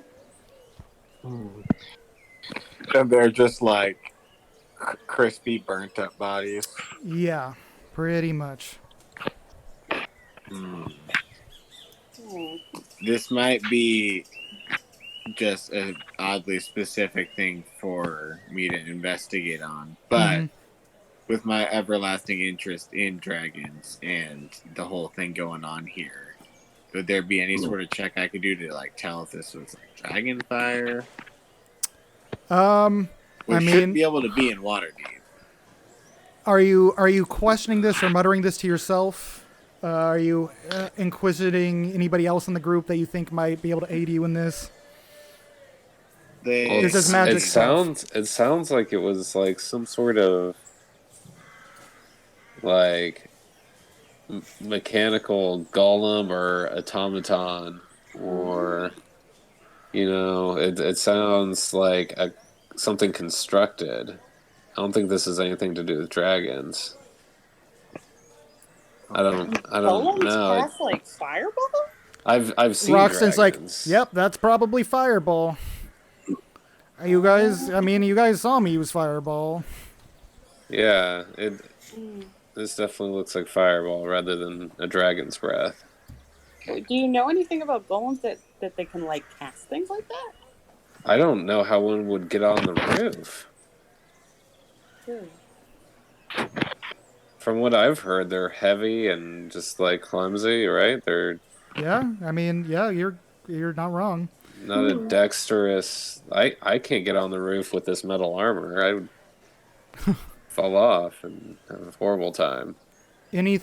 And they're just like crispy, burnt up bodies. Yeah, pretty much. This might be just an oddly specific thing for me to investigate on, but with my everlasting interest in dragons and the whole thing going on here, would there be any sort of check I could do to like tell if this was like dragon fire? We should be able to be in Waterdeep. Are you questioning this or muttering this to yourself? Are you inquisiting anybody else in the group that you think might be able to aid you in this? Is this magic stuff? It sounds like it was like some sort of like mechanical golem or automaton, or it sounds like something constructed. I don't think this has anything to do with dragons. I don't know. Cast like fireball? I've seen Roxton's dragons. like, yep, that's probably fireball. You guys saw me use fireball. Yeah, this definitely looks like fireball rather than a dragon's breath. Do you know anything about golems that they can like cast things like that? I don't know how one would get on the roof. From what I've heard, they're heavy and just like clumsy, right? You're not wrong. Not a dexterous. I can't get on the roof with this metal armor. I would fall off and have a horrible time. Any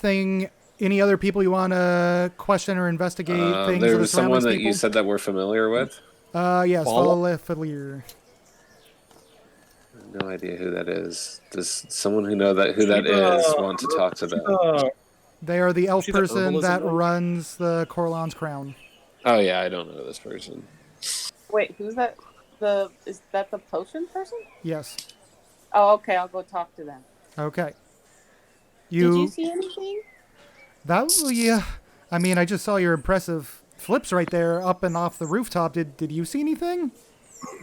other people you want to question or investigate? Things there was someone that people? you said that we're familiar with. Yes, Falafelier. No idea who that is. Does someone who know who that is want to talk to them? They are the elf person that runs the Corlon's Crown. Oh yeah, I don't know this person. Wait, who's that? Is that the potion person? Yes. Oh, okay. I'll go talk to them. Okay. Did you see anything? Yeah. I mean, I just saw your impressive flips right there, up and off the rooftop. Did you see anything?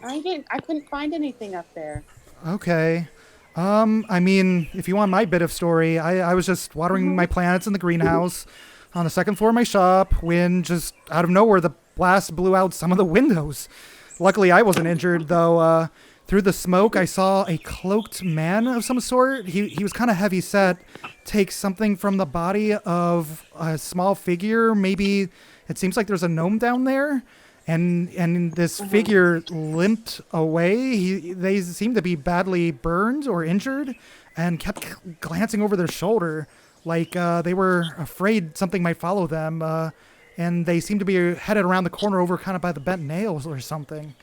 I didn't. I couldn't find anything up there. Okay. I mean, if you want my bit of story, I was just watering my plants in the greenhouse. on the second floor of my shop when just out of nowhere the blast blew out some of the windows. Luckily, I wasn't injured, though. Through the smoke, I saw a cloaked man of some sort. He was kind of heavy set. Take something from the body of a small figure. Maybe it seems like there's a gnome down there. And this figure limped away. They seemed to be badly burned or injured and kept glancing over their shoulder like they were afraid something might follow them. And they seemed to be headed around the corner over kind of by the bent nails or something.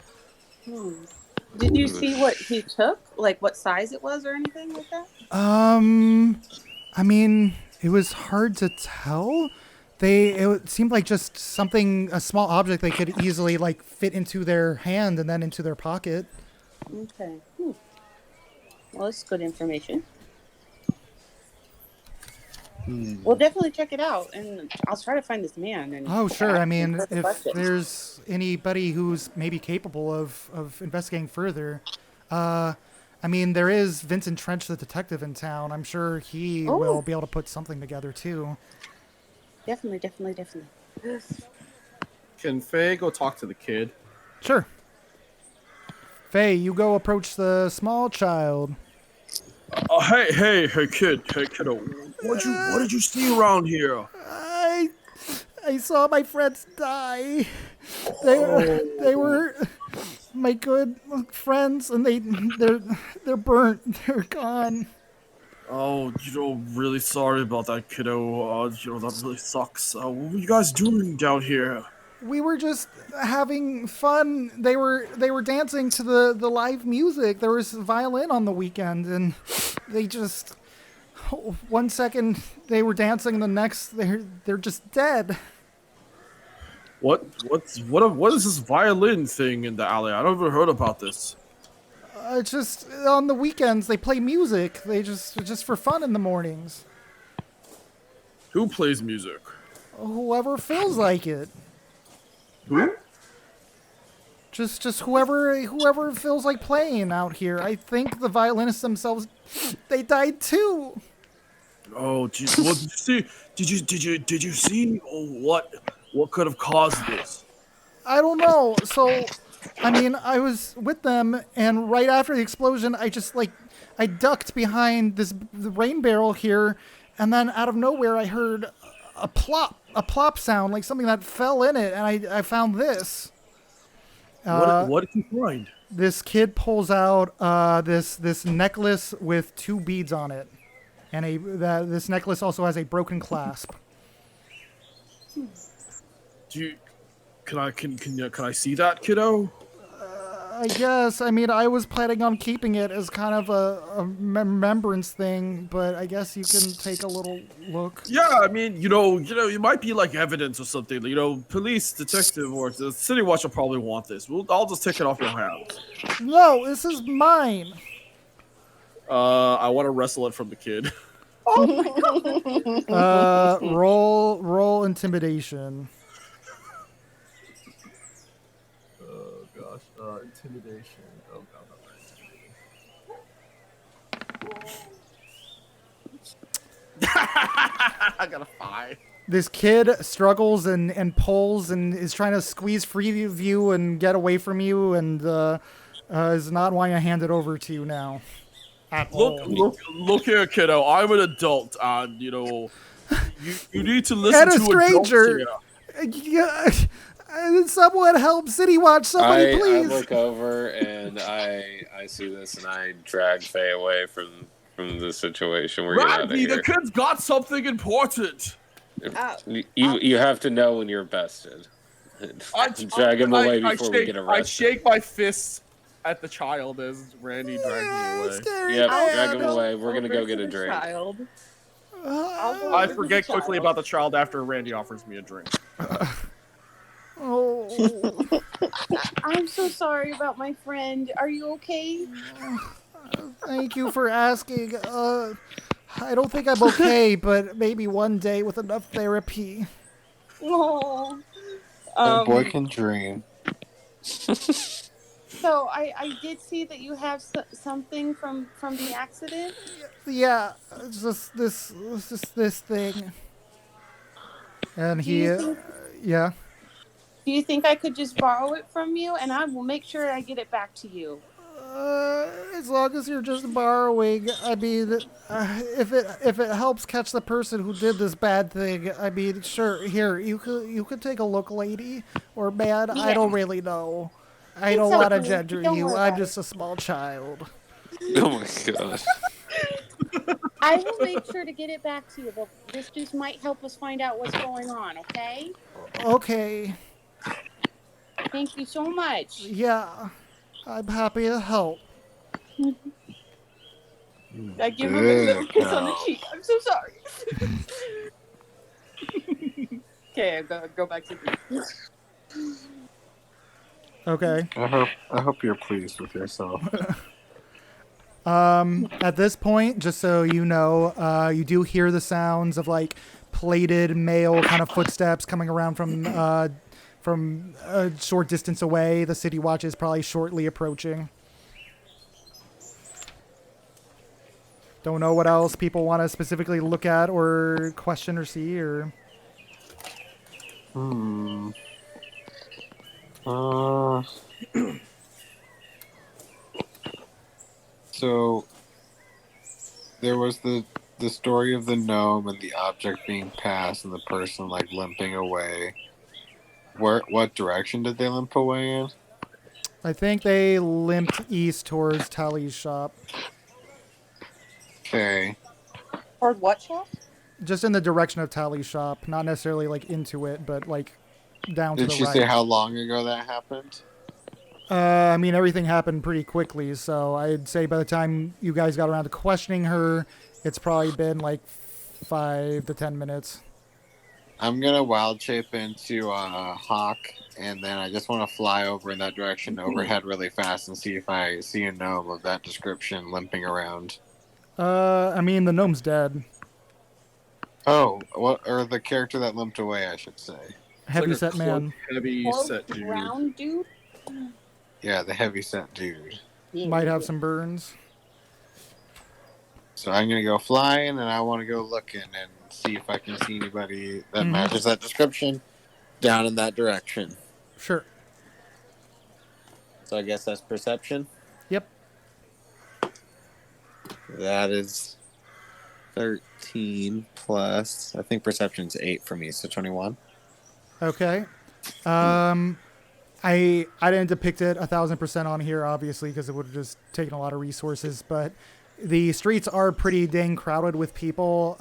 Did you see what he took? Like what size it was or anything like that? I mean, it was hard to tell. It seemed like just a small object they could easily like fit into their hand and then into their pocket. Okay. Well, that's good information. We'll definitely check it out, and I'll try to find this man. And oh, sure. I mean, if questions. there's anybody who's maybe capable of investigating further, I mean, there is Vincent Trench, the detective in town. I'm sure he will be able to put something together, too. Definitely. Can Faye go talk to the kid? Sure. Faye, you go approach the small child. Hey, kid. Hey, kiddo. What did you see around here? I saw my friends die. They were my good friends, and they're burnt. They're gone. Oh, really sorry about that, kiddo. That really sucks. What were you guys doing down here? We were just having fun. They were dancing to the live music. There was violin on the weekend, and they just 1 second they were dancing, the next they're just dead. What is this violin thing in the alley? I never heard about this. Just on the weekends they play music. They just for fun in the mornings. Who plays music? Whoever feels like it. Who? Just whoever feels like playing out here. I think the violinists themselves, they died too. Oh, geez. What did you see? Did you see what could have caused this? I don't know. So, I mean, I was with them, and right after the explosion, I ducked behind the rain barrel here, and then out of nowhere, I heard a plop sound, like something that fell in it, and I found this. What did you find? This kid pulls out this necklace with 2 beads on it, and this necklace also has a broken clasp. Can I see that, kiddo? I guess. I mean, I was planning on keeping it as kind of a remembrance thing, but I guess you can take a little look. Yeah, I mean, it might be like evidence or something. Police, detective, or the city watch will probably want this. I'll just take it off your hands. No, this is mine. I want to wrestle it from the kid. Oh my god. Roll intimidation. Intimidation. Oh god, I got a 5. This kid struggles and pulls and is trying to squeeze free of you and get away from you, and is not wanting to hand it over to you now. Look here, kiddo. I'm an adult, and you need to listen and a to stranger. Someone help City Watch, somebody please. I look over and I see this and I drag Faye away from the situation. We're out of here. The kid's got something important. You have to know when you're bested. Drag him away before we get arrested. I shake my fists at the child as Randy drags me away. Yep, drag him away. We're gonna go get a drink. I forget quickly about the child after Randy offers me a drink. Oh. I'm so sorry about my friend. Are you okay? Thank you for asking. I don't think I'm okay, but maybe one day with enough therapy. Oh. A boy can dream. So I did see that you have something from the accident. Yeah, it's just this thing. And Do you think, yeah. do you think I could just borrow it from you, and I will make sure I get it back to you? As long as you're just borrowing, I mean, if it helps catch the person who did this bad thing, I mean, sure. Here, you could take a look, lady or man. I don't really know. I don't want to gender you. I'm just a small child. Oh my god. I will make sure to get it back to you, but this just might help us find out what's going on, okay? Okay. Thank you so much. Yeah, I'm happy to help. I give him a little kiss on the cheek. I'm so sorry. Okay, I'll go back to you. Okay. I hope you're pleased with yourself. At this point, just so you know, you do hear the sounds of like plated male kind of footsteps coming around from a short distance away. The city watch is probably shortly approaching. Don't know what else people want to specifically look at or question or see or. So there was the story of the gnome and the object being passed and the person like limping away. What direction did they limp away in? I think they limped east towards Tally's shop. Okay. Toward what shop? Just in the direction of Tally's shop, not necessarily like into it, but like down to the right. Did she say how long ago that happened? I mean, everything happened pretty quickly, so I'd say by the time you guys got around to questioning her, it's probably been like 5 to 10 minutes. I'm gonna wild shape into a hawk, and then I just want to fly over in that direction overhead really fast and see if I see a gnome of that description limping around. I mean, the gnome's dead. Oh, what? Or the character that limped away, I should say. Heavy set man. Heavy set dude. Brown dude? Yeah, the heavy set dude. Might have some burns. So I'm gonna go flying, and I want to go looking and see if I can see anybody that matches that description down in that direction. Sure. So I guess that's perception. Yep. That is 13 plus. I think perception's 8 for me, so 21. Okay. I didn't depict it 1,000% on here, obviously, because it would have just taken a lot of resources. But the streets are pretty dang crowded with people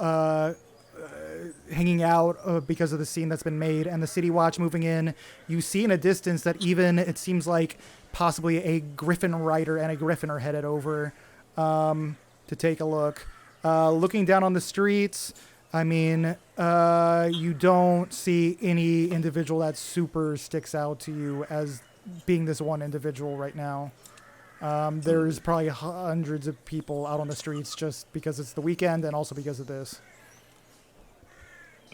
hanging out because of the scene that's been made, and the City Watch moving in. You see in a distance that even it seems like possibly a Griffin rider and a Griffin are headed over to take a look. Looking down on the streets, I mean, you don't see any individual that super sticks out to you as being this one individual right now. There's probably hundreds of people out on the streets just because it's the weekend and also because of this.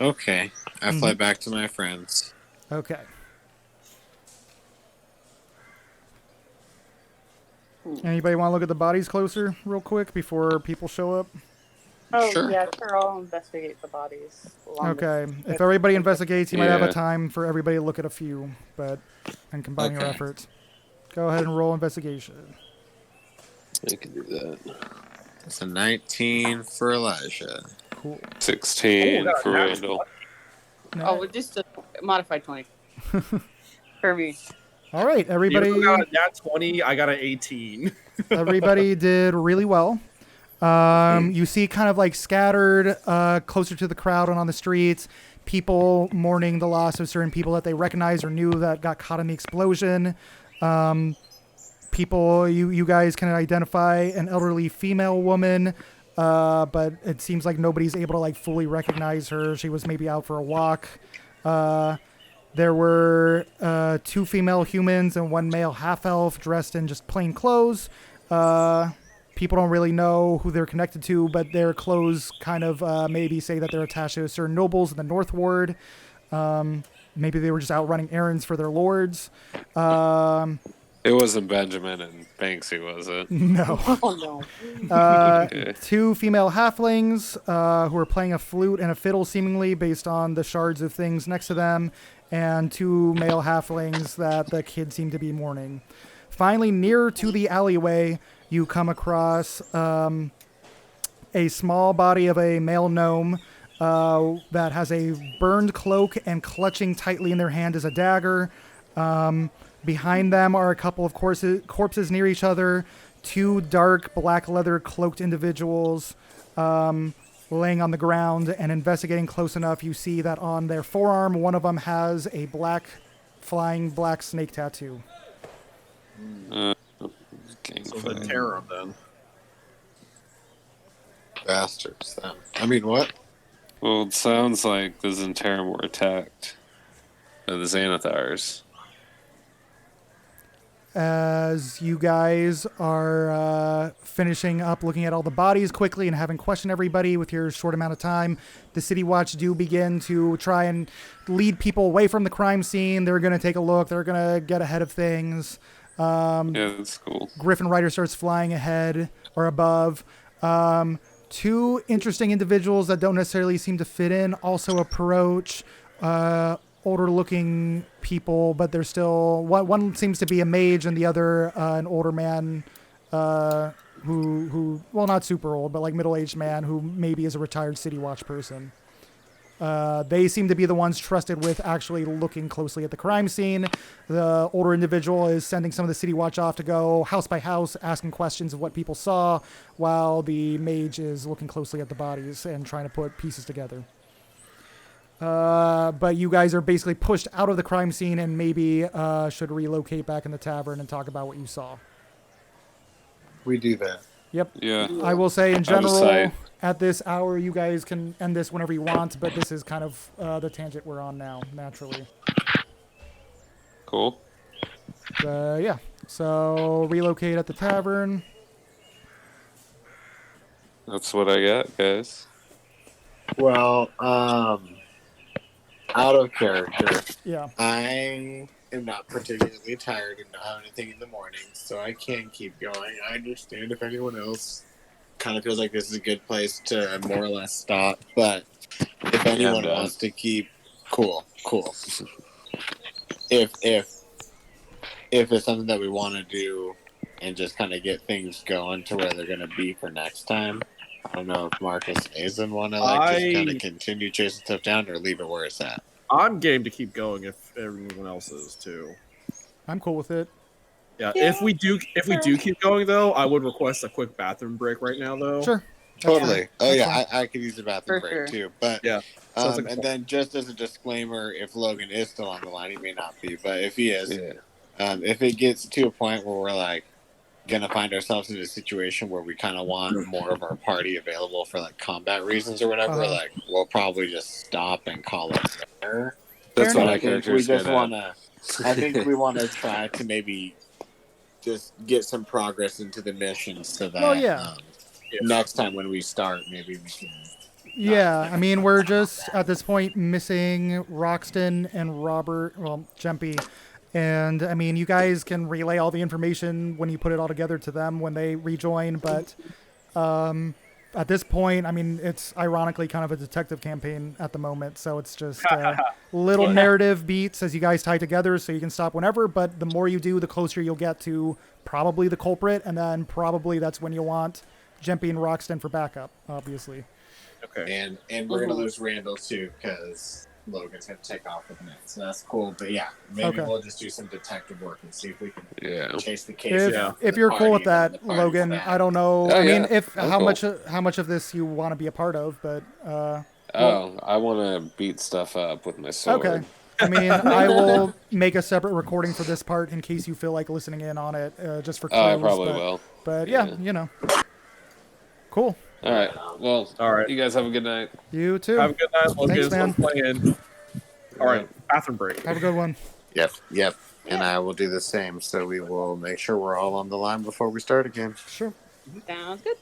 Okay. I fly back to my friends. Okay. Anybody want to look at the bodies closer real quick before people show up? Oh, Sure. yeah, sure. I'll investigate the bodies. Okay. If everybody investigates, you might have a time for everybody to look at a few, and combine your efforts. Go ahead and roll investigation. I can do that. It's a 19 for Elijah. Cool. 16 for Randall. Oh, just a modified 20. For me. All right, everybody. You got a nat 20. I got an 18. Everybody did really well. You see kind of like scattered closer to the crowd and on the streets, people mourning the loss of certain people that they recognized or knew that got caught in the explosion. People, you guys can identify an elderly female woman, but it seems like nobody's able to like fully recognize her. She was maybe out for a walk. There were 2 female humans and 1 male half-elf dressed in just plain clothes. People don't really know who they're connected to, but their clothes kind of maybe say that they're attached to certain nobles in the North Ward. Maybe they were just out running errands for their lords. It wasn't Benjamin and Banksy, was it? No. Oh no. Two female halflings who are playing a flute and a fiddle, seemingly based on the shards of things next to them, and two male halflings that the kids seem to be mourning. Finally, near to the alleyway, you come across a small body of a male gnome that has a burned cloak, and clutching tightly in their hand is a dagger. Behind them are a couple of corpses near each other. Two dark black leather cloaked individuals laying on the ground, and investigating close enough, you see that on their forearm, one of them has a flying black snake tattoo. So the terror then. Bastards, then. I mean, what? Well, it sounds like the Zentarum were attacked. And the Xanathars. As you guys are finishing up looking at all the bodies quickly and having questioned everybody with your short amount of time, the City Watch do begin to try and lead people away from the crime scene. They're going to take a look. They're going to get ahead of things. Yeah, that's cool. Griffin Rider starts flying ahead or above. Two interesting individuals that don't necessarily seem to fit in also approach. Older-looking people, but they're still... One seems to be a mage, and the other an older man who... Well, not super old, but like middle-aged man who maybe is a retired City Watch person. They seem to be the ones trusted with actually looking closely at the crime scene. The older individual is sending some of the City Watch off to go house by house, asking questions of what people saw, while the mage is looking closely at the bodies and trying to put pieces together. But you guys are basically pushed out of the crime scene and maybe should relocate back in the tavern and talk about what you saw. We do that. Yep. Yeah. I will say in general, at this hour, you guys can end this whenever you want, but this is kind of the tangent we're on now, naturally. Cool. Yeah. So relocate at the tavern. That's what I got, guys. Well, out of character. Yeah. I am not particularly tired and don't have anything in the morning, so I can keep going. I understand if anyone else kind of feels like this is a good place to more or less stop, but if anyone wants to keep cool. If it's something that we want to do and just kind of get things going to where they're going to be for next time, I don't know if Marcus Azen want to just kind of continue chasing stuff down or leave it where it's at. I'm game to keep going if everyone else is too. I'm cool with it. Yeah. If we do keep going though, I would request a quick bathroom break right now though. Sure. Totally. Oh yeah, I could use a bathroom break too. But yeah. And then just as a disclaimer, if Logan is still on the line, he may not be, but if he is, if it gets to a point where we're like gonna find ourselves in a situation where we kind of want more of our party available for like combat reasons or whatever, like we'll probably just stop and call it there. That's what I think we just want to. I think we want to try to maybe just get some progress into the mission so that next time when we start, maybe we can. Yeah, I mean, we're just at this point missing Roxton and Robert, well, Jempy. And, I mean, you guys can relay all the information when you put it all together to them when they rejoin. But at this point, I mean, it's ironically kind of a detective campaign at the moment. So it's just little narrative beats as you guys tie together so you can stop whenever. But the more you do, the closer you'll get to probably the culprit. And then probably that's when you'll want Jempy and Roxton for backup, obviously. Okay. And we're going to lose Randall, too, because Logan's going to take off with it. So that's cool. But yeah, maybe we'll just do some detective work and see if we can chase the case. If you're cool with that, Logan, I don't know. I mean, how much of this you want to be a part of, but I want to beat stuff up with my sword. Okay. I mean, I will make a separate recording for this part in case you feel like listening in on it, just for clues. I probably will. But yeah, you know. Cool. All right. Well, you guys have a good night. You too. Have a good night. Thanks, man. Playing. All right. Bathroom break. Have a good one. Yep. And I will do the same. So we will make sure we're all on the line before we start again. Sure. Sounds good.